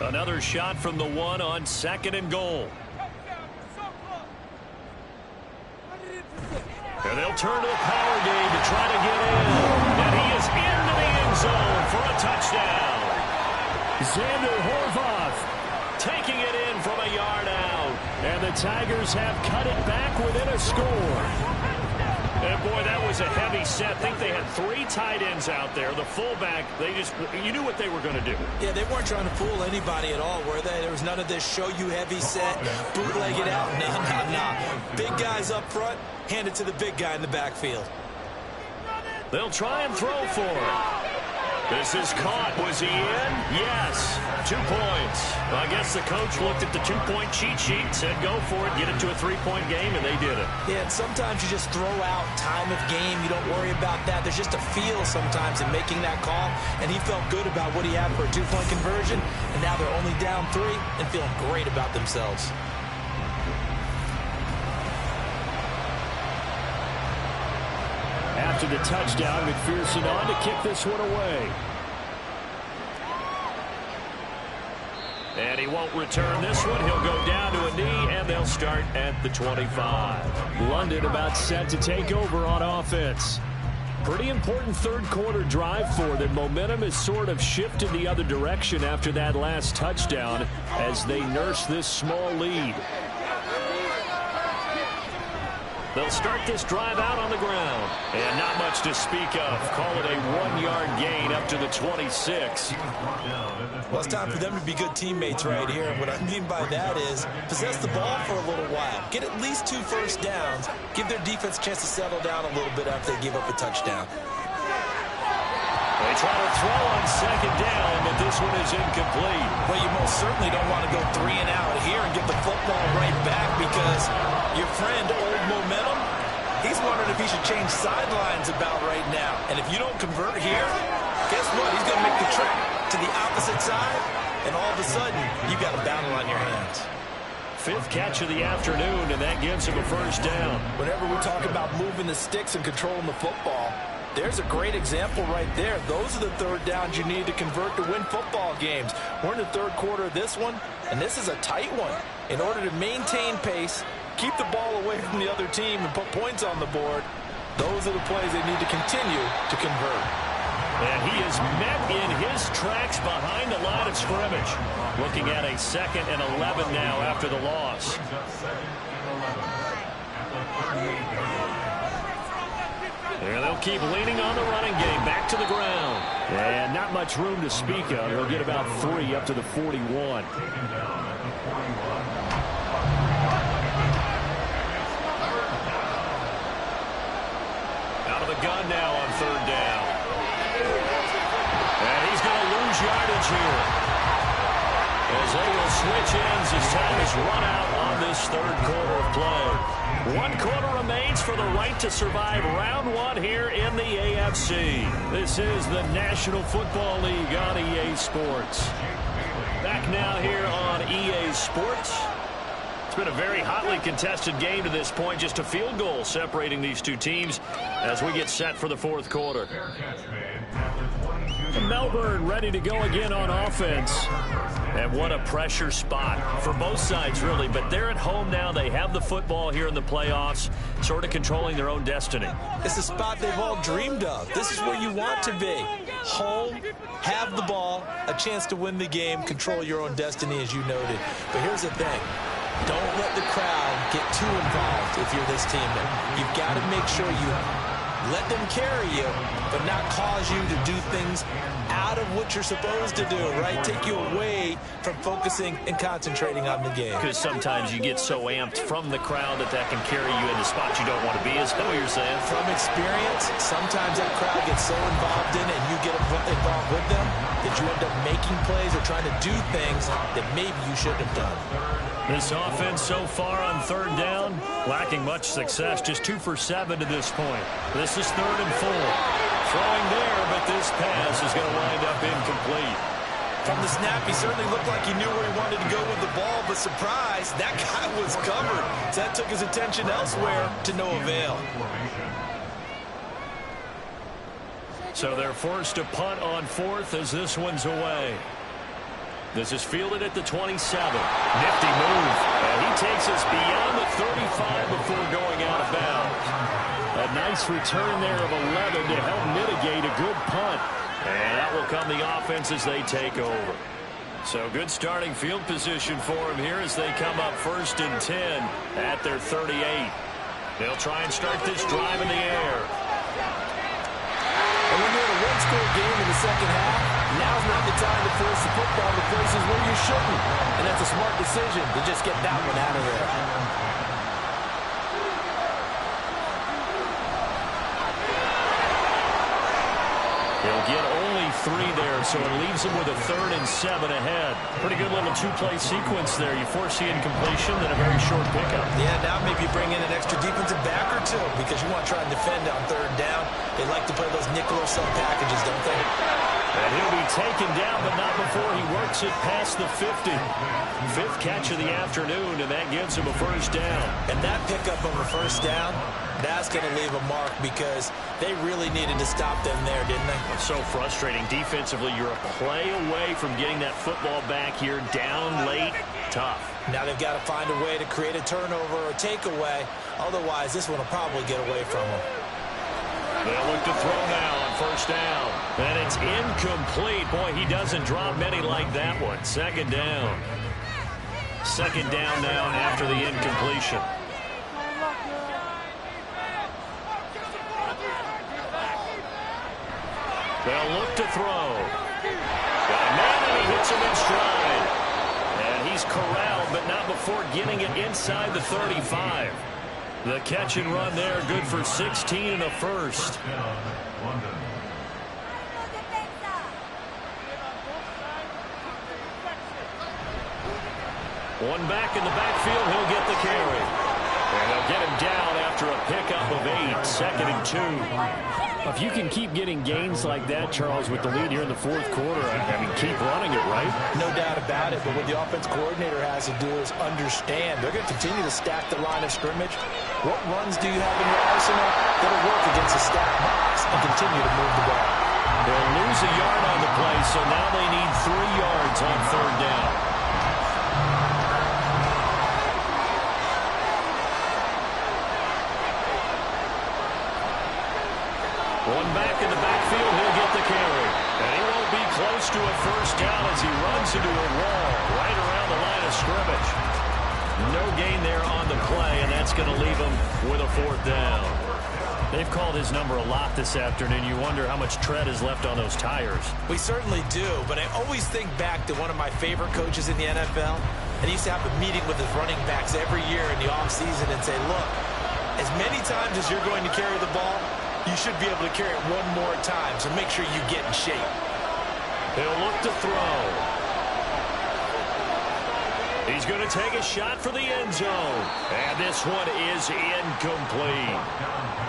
Another shot from the 1 on 2nd and goal. And they'll turn to the power game to try to get in. And he is into the end zone for a touchdown. Xander Horvath taking it in from a yard out. And the Tigers have cut it back within a score. And boy, that was a heavy set. I think they had 3 tight ends out there. The fullback, you knew what they were going to do. Yeah, they weren't trying to fool anybody at all, were they? There was none of this show you heavy set, bootleg it out. No. Big guys up front, hand it to the big guy in the backfield. They'll try and throw for it. This is caught. Was he in? Yes. 2 points. Well, I guess the coach looked at the 2-point cheat sheet and said, go for it, get it to a 3-point game, and they did it. Yeah, and sometimes you just throw out time of game. You don't worry about that. There's just a feel sometimes in making that call, and he felt good about what he had for a 2-point conversion, and now they're only down 3 and feeling great about themselves. After the touchdown, McPherson on to kick this one away. And he won't return this one. He'll go down to a knee, and they'll start at the 25. London about set to take over on offense. Pretty important 3rd quarter drive for them. Momentum has sort of shifted the other direction after that last touchdown as they nurse this small lead. They'll start this drive out on the ground. And not much to speak of. Call it a 1-yard gain up to the 26. Well, it's time for them to be good teammates right here. And what I mean by that is possess the ball for a little while. Get at least 2 first downs. Give their defense a chance to settle down a little bit after they give up a touchdown. They try to throw on 2nd down, but this one is incomplete. Well, you most certainly don't want to go 3 and out here and give the football right back because your friend, Old Momentum, he's wondering if he should change sidelines about right now. And if you don't convert here, guess what? He's going to make the trek to the opposite side, and all of a sudden, you've got a battle on your hands. 5th catch of the afternoon, and that gives him a first down. Whenever we talk about moving the sticks and controlling the football, there's a great example right there. Those are the 3rd downs you need to convert to win football games. We're in the 3rd quarter of this one, and this is a tight one. In order to maintain pace, keep the ball away from the other team, and put points on the board, those are the plays they need to continue to convert. And he is met in his tracks behind the line of scrimmage. Looking at a 2nd and 11 now after the loss. And they'll keep leaning on the running game. Back to the ground. And not much room to speak of. They'll get about 3 up to the 41. Out of the gun now on 3rd down. And he's going to lose yardage here. As they will switch ends as time is run out on this 3rd quarter of play. 1 quarter remains for the right to survive round 1 here in the AFC. This is the National Football League on EA Sports. Back now here on EA Sports. It's been a very hotly contested game to this point. Just a field goal separating these two teams as we get set for the 4th quarter. Melbourne ready to go again on offense. And what a pressure spot for both sides, really. But they're at home now. They have the football here in the playoffs, sort of controlling their own destiny. It's a spot they've all dreamed of. This is where you want to be. Home, have the ball, a chance to win the game, control your own destiny, as you noted. But here's the thing. Don't let the crowd get too involved if you're this team. You've got to make sure you let them carry you, but not cause you to do things out of what you're supposed to do, right? Take you away from focusing and concentrating on the game. Because sometimes you get so amped from the crowd that can carry you into spots you don't want to be. Is that what you're saying? From experience, sometimes that crowd gets so involved in it and you get involved with them that you end up making plays or trying to do things that maybe you shouldn't have done. This offense so far on 3rd down, lacking much success, just 2 for 7 to this point. This is 3rd and 4. Throwing there, but this pass is going to wind up incomplete. From the snap, he certainly looked like he knew where he wanted to go with the ball, but surprise, that guy was covered. So that took his attention elsewhere to no avail. So they're forced to punt on 4th as this one's away. This is fielded at the 27. Nifty move. And he takes us beyond the 35 before going out of bounds. A nice return there of 11 to help mitigate a good punt. And that will come the offense as they take over. So good starting field position for them here as they come up 1st and 10 at their 38. They'll try and start this drive in the air. And when you're in a one-score game in the second half, now's not the time to force the football to places where you shouldn't. And that's a smart decision to just get that one out of there. He'll get only 3 there, so it leaves him with a 3rd and 7 ahead. Pretty good little 2-play sequence there. You force the incompletion, then a very short pickup. Yeah, now maybe you bring in an extra defensive back or 2 because you want to try and defend on 3rd down. They like to play those nickel or sub packages, don't they? And he'll be taken down, but not before he works it past the 50. 5th catch of the afternoon, and that gives him a 1st down. And that pickup of a 1st down, that's going to leave a mark because they really needed to stop them there, didn't they? It's so frustrating. Defensively, you're a play away from getting that football back here. Down late, tough. Now they've got to find a way to create a turnover or a takeaway. Otherwise, this one will probably get away from them. They'll look to throw now on 1st down. And it's incomplete. Boy, he doesn't drop many like that one. 2nd down. 2nd down now after the incompletion. They'll look to throw. Got a man, and he hits him in stride. And he's corralled, but not before getting it inside the 35. The catch and run there, good for 16 and a 1st. One back in the backfield, he'll get the carry. And they'll get him down after a pickup of 8, 2nd and 2. If you can keep getting gains like that, Charles, with the lead here in the 4th quarter, I mean, keep running it, right? No doubt about it, but what the offense coordinator has to do is understand. They're going to continue to stack the line of scrimmage. What runs do you have in your arsenal that'll work against a stacked box and continue to move the ball? They'll lose a yard on the play, so now they need 3 yards on 3rd down. One back in the backfield, he'll get the carry. And he won't be close to a first down as he runs into a wall right around the line of scrimmage. No gain there on the play, and that's going to leave him with a fourth down. They've called his number a lot this afternoon. You wonder how much tread is left on those tires. We certainly do, but I always think back to one of my favorite coaches in the NFL. And he used to have a meeting with his running backs every year in the offseason and say, look, as many times as you're going to carry the ball, you should be able to carry it one more time, so make sure you get in shape. He'll look to throw. He's going to take a shot for the end zone. And this one is incomplete.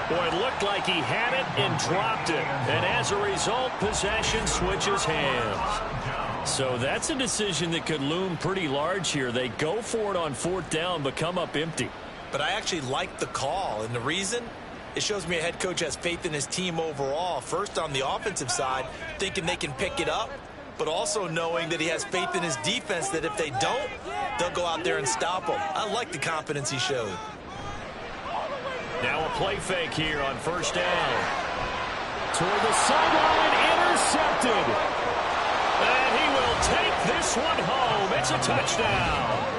Boy, it looked like he had it and dropped it. And as a result, possession switches hands. So that's a decision that could loom pretty large here. They go for it on fourth down, but come up empty. But I actually like the call, and the reason? It shows me a head coach has faith in his team overall. First on the offensive side, thinking they can pick it up, but also knowing that he has faith in his defense that if they don't, they'll go out there and stop them. I like the confidence he showed. Now a play fake here on first down. Toward the sideline, intercepted. And he will take this one home. It's a touchdown.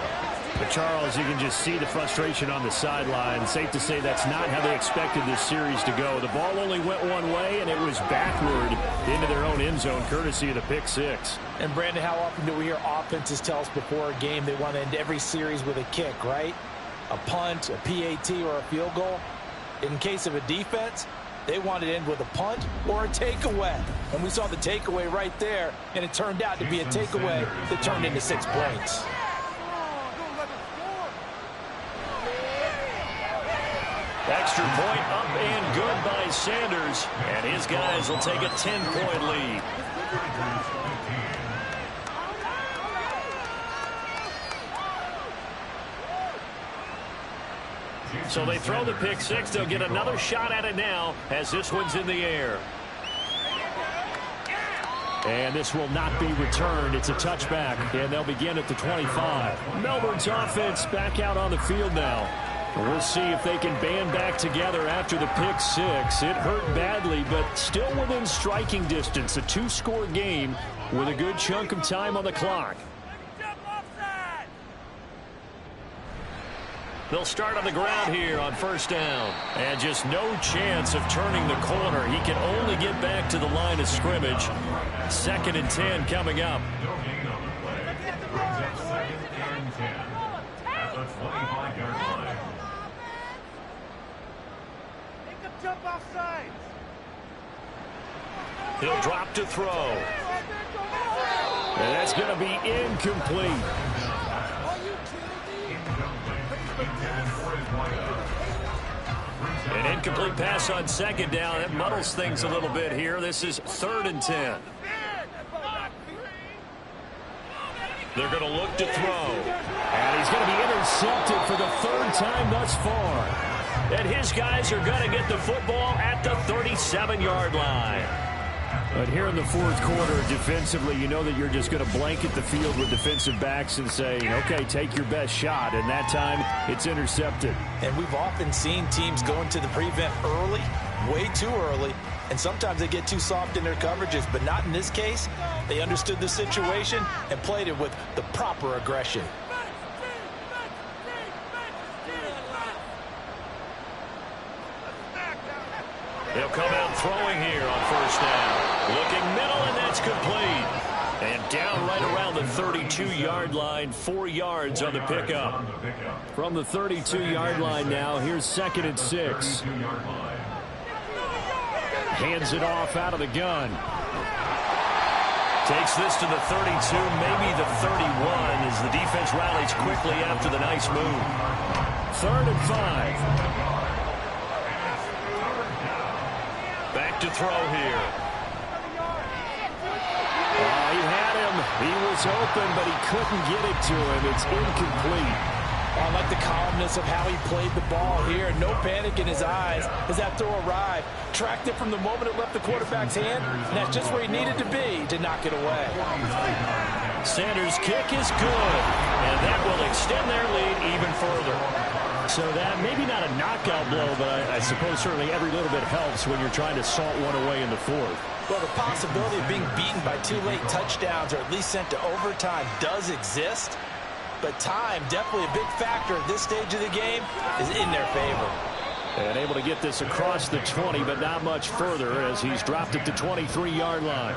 But Charles, you can just see the frustration on the sideline. Safe to say that's not how they expected this series to go. The ball only went one way, and it was backward into their own end zone, courtesy of the pick six. And, Brandon, how often do we hear offenses tell us before a game they want to end every series with a kick, right? A punt, a PAT, or a field goal. In case of a defense, they want to end with a punt or a takeaway. And we saw the takeaway right there, and it turned out to be a takeaway that turned into 6 points. Extra point up and good by Sanders. And his guys will take a 10-point lead. So they throw the pick six. They'll get another shot at it now as this one's in the air. And this will not be returned. It's a touchback, and they'll begin at the 25. Melbourne's offense back out on the field now. We'll see if they can band back together after the pick six. It hurt badly, but still within striking distance. A 2-score game with a good chunk of time on the clock. They'll start on the ground here on first down. And just no chance of turning the corner. He can only get back to the line of scrimmage. 2nd and 10 coming up. No gain on the play. Brings up 2nd and 10 at the 25-yard line. Jump off sides. He'll drop to throw. And that's going to be incomplete. An incomplete pass on 2nd down. That muddles things a little bit here. This is 3rd and 10. They're going to look to throw. And he's going to be intercepted for the 3rd time thus far. And his guys are going to get the football at the 37-yard line. But here in the 4th quarter, defensively, you know that you're just going to blanket the field with defensive backs and say, okay, take your best shot. And that time, it's intercepted. And we've often seen teams go into the prevent early, way too early, and sometimes they get too soft in their coverages, but not in this case. They understood the situation and played it with the proper aggression. They'll come out throwing here on first down. Looking middle, and that's complete. And down right around the 32-yard line, 4 yards on the pickup. From the 32-yard line now, here's 2nd and 6. Hands it off out of the gun. Takes this to the 32, maybe the 31, as the defense rallies quickly after the nice move. 3rd and 5. Back to throw here. He had him. He was open, but he couldn't get it to him. It's incomplete. I like the calmness of how he played the ball here. No panic in his eyes as that throw arrived. Tracked it from the moment it left the quarterback's hand, and that's just where he needed to be to knock it away. Sanders' kick is good, and that will extend their lead even further. So that, maybe not a knockout blow, but I suppose certainly every little bit helps when you're trying to salt one away in the fourth. Well, the possibility of being beaten by 2 late touchdowns or at least sent to overtime does exist. But time, definitely a big factor at this stage of the game, is in their favor. And able to get this across the 20, but not much further as he's dropped it to 23-yard line.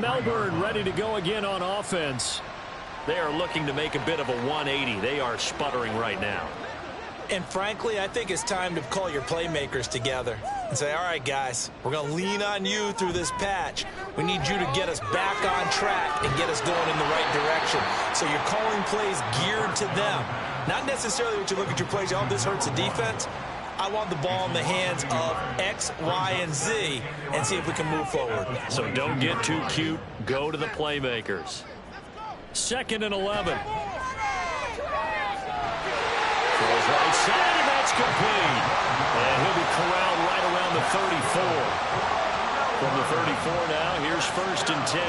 Melbourne ready to go again on offense. They are looking to make a bit of a 180. They are sputtering right now. And frankly, I think it's time to call your playmakers together and say, all right, guys, we're going to lean on you through this patch. We need you to get us back on track and get us going in the right direction. So you're calling plays geared to them. Not necessarily what you look at your plays, oh, this hurts the defense. I want the ball in the hands of X, Y, and Z and see if we can move forward. So don't get too cute. Go to the playmakers. 2nd and 11. Throws right side, and that's complete. And he'll be corralled right around the 34. From the 34 now, here's 1st and 10.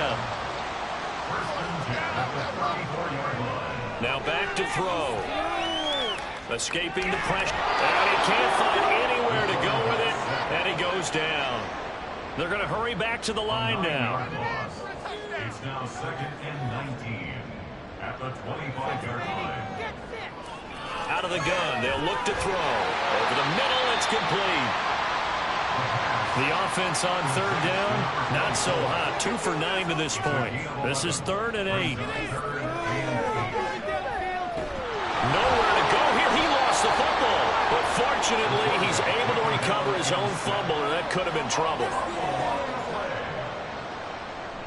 Now back to throw. Escaping the pressure. And he can't find anywhere to go with it. And he goes down. They're going to hurry back to the line now. It's now 2nd and 19 at the 25-yard line. Out of the gun, they'll look to throw. Over the middle, it's complete. The offense on 3rd down, not so hot. 2 for 9 to this point. This is 3rd and 8. Nowhere to go here. He lost the football. But fortunately, he's able to recover his own fumble, and that could have been trouble.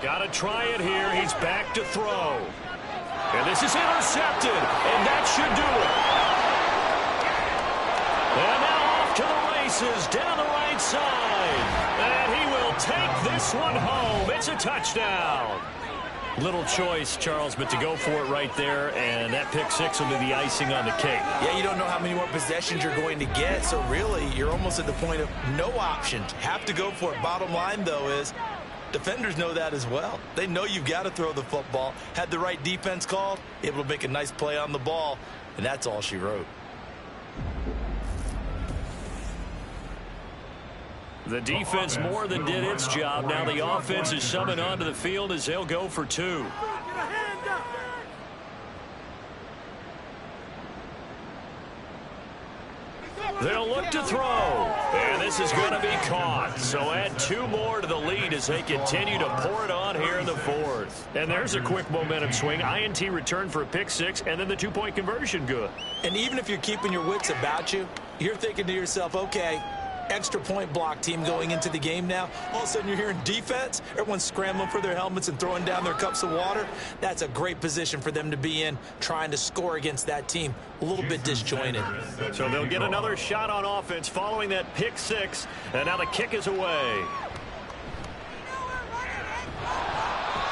Got to try it here. He's back to throw. And this is intercepted, and that should do it. And now off to the races down the right side. And he will take this one home. It's a touchdown. Little choice, Charles, but to go for it right there, and that pick 6 will be the icing on the cake. Yeah, you don't know how many more possessions you're going to get, so really you're almost at the point of no options. Have to go for it. Bottom line, though, is defenders know that as well. They know you've got to throw the football. Had the right defense called, able to make a nice play on the ball, and that's all she wrote. The defense more than did its job. Now the offense is summoned onto the field as they'll go for 2. They'll look to throw. And this is going to be caught. So add 2 more to the lead as they continue to pour it on here in the 4th. And there's a quick momentum swing. INT return for a pick 6, and then the 2-point conversion good. And even if you're keeping your wits about you, you're thinking to yourself, okay, extra point block team going into the game now. All of a sudden you're hearing defense. Everyone's scrambling for their helmets and throwing down their cups of water. That's a great position for them to be in, trying to score against that team. A little bit disjointed. So they'll get another shot on offense following that pick 6. And now the kick is away.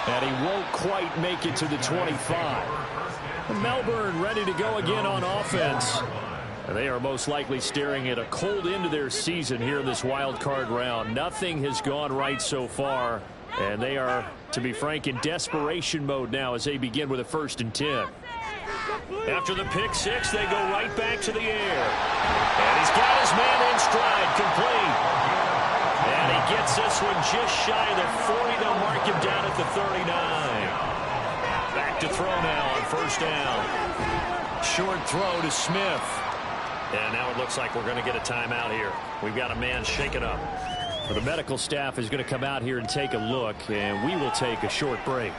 And he won't quite make it to the 25. Melbourne ready to go again on offense. They are most likely staring at a cold end to their season here in this wild card round. Nothing has gone right so far, and they are, to be frank, in desperation mode now as they begin with a 1st and 10. After the pick 6, they go right back to the air. And he's got his man in stride, complete. And he gets this one just shy of the 40. They'll mark him down at the 39. Back to throw now on 1st down. Short throw to Smith. And now it looks like we're going to get a timeout here. We've got a man shaken up. The medical staff is going to come out here and take a look, and we will take a short break.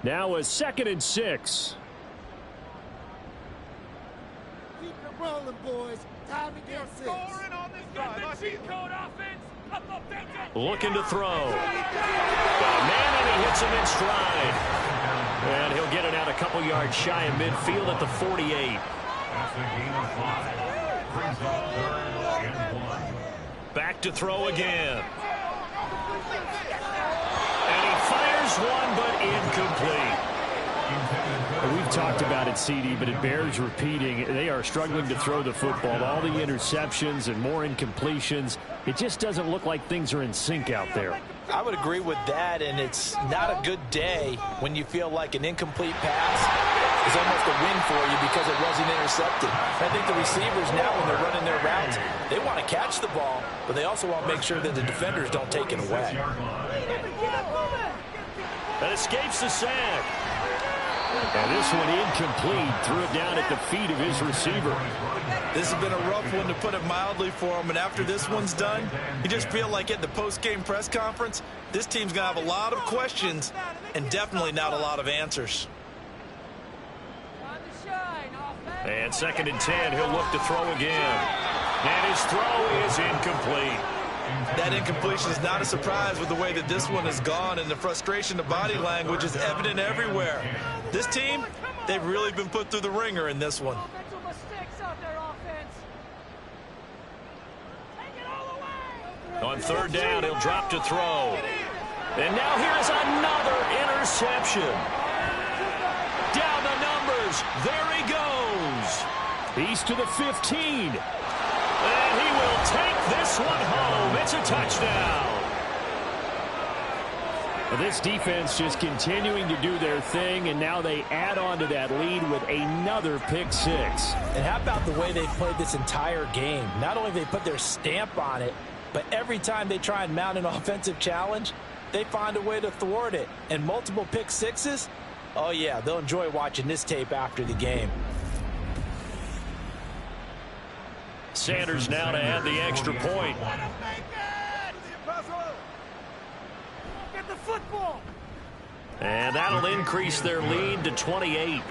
Now a 2nd and 6. Keep it rolling, boys. Time to get scoring on this drive. Cheat code offense. Looking to throw. Got a man, and he hits him in stride. And he'll get it out a couple yards shy of midfield at the 48. That's the gain of 5. Brings up 3rd and 1. Back to throw again. And he fires one, but incomplete. We've talked about it, CD, but it bears repeating. They are struggling to throw the football. All the interceptions and more incompletions. It just doesn't look like things are in sync out there. I would agree with that, and it's not a good day when you feel like an incomplete pass is almost a win for you because it wasn't intercepted. I think the receivers now, when they're running their routes, they want to catch the ball, but they also want to make sure that the defenders don't take it away. That escapes the sack. And this one incomplete. Threw it down at the feet of his receiver. This has been a rough one, to put it mildly, for him. And after this one's done, you just feel like at the post-game press conference, this team's going to have a lot of questions and definitely not a lot of answers. And 2nd and 10, he'll look to throw again. And his throw is incomplete. That incompletion is not a surprise with the way that this one has gone, and the frustration of body language is evident everywhere. This team, they've really been put through the ringer in this one. On 3rd down, he'll drop to throw. And now here's another interception. Down the numbers. There he goes. He's to the 15. And he will take this one home. It's a touchdown. Well, this defense just continuing to do their thing, and now they add on to that lead with another pick 6. And how about the way they've played this entire game? Not only have they put their stamp on it, but every time they try and mount an offensive challenge, they find a way to thwart it. And multiple pick 6s? Oh, yeah, they'll enjoy watching this tape after the game. Sanders now to add the extra point. Get the football. And that'll increase their lead to 28.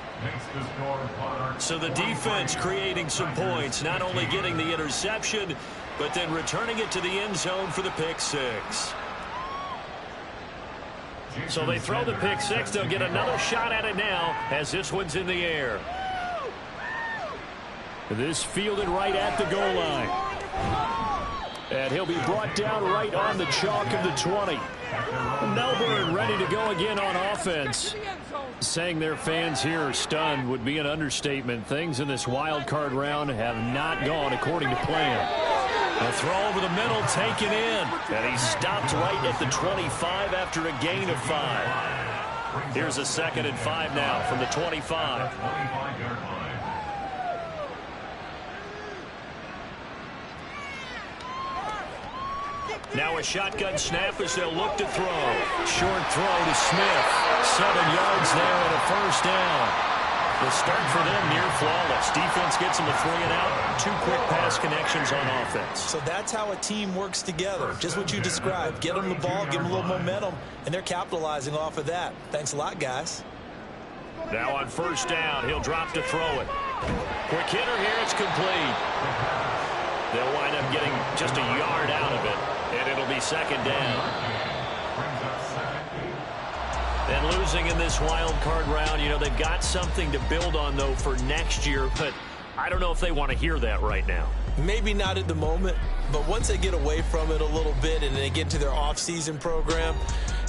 So the defense creating some points, not only getting the interception, but then returning it to the end zone for the pick 6. So they throw the pick 6. They'll get another shot at it now as this one's in the air. This fielded right at the goal line. And he'll be brought down right on the chalk of the 20. Melbourne ready to go again on offense. Saying their fans here are stunned would be an understatement. Things in this wild card round have not gone according to plan. A throw over the middle taken in. And he stopped right at the 25 after a gain of 5. Here's a 2nd and 5 now from the 25. Now a shotgun snap as they'll look to throw. Short throw to Smith. 7 yards there and a 1st down. The start for them near flawless. Defense gets them a 3 and out. 2 quick pass connections on offense. So that's how a team works together. Just what you described. Get them the ball, give them a little momentum, and they're capitalizing off of that. Thanks a lot, guys. Now on 1st down, he'll drop to throw it. Quick hitter here, it's complete. They'll wind up getting just a yard out of it, and it'll be 2nd down. And losing in this wild card round, you know, they've got something to build on, though, for next year, but I don't know if they want to hear that right now. Maybe not at the moment, but once they get away from it a little bit and they get into their off-season program,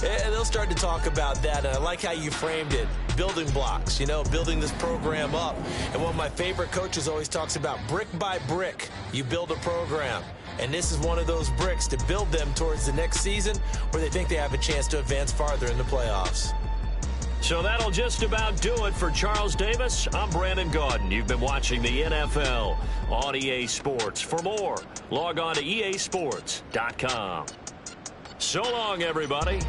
they'll start to talk about that. And I like how you framed it. Building blocks, you know, building this program up. And one of my favorite coaches always talks about brick by brick, you build a program. And this is one of those bricks to build them towards the next season where they think they have a chance to advance farther in the playoffs. So that'll just about do it for Charles Davis. I'm Brandon Gaudin. You've been watching the NFL on EA Sports. For more, log on to easports.com. So long, everybody.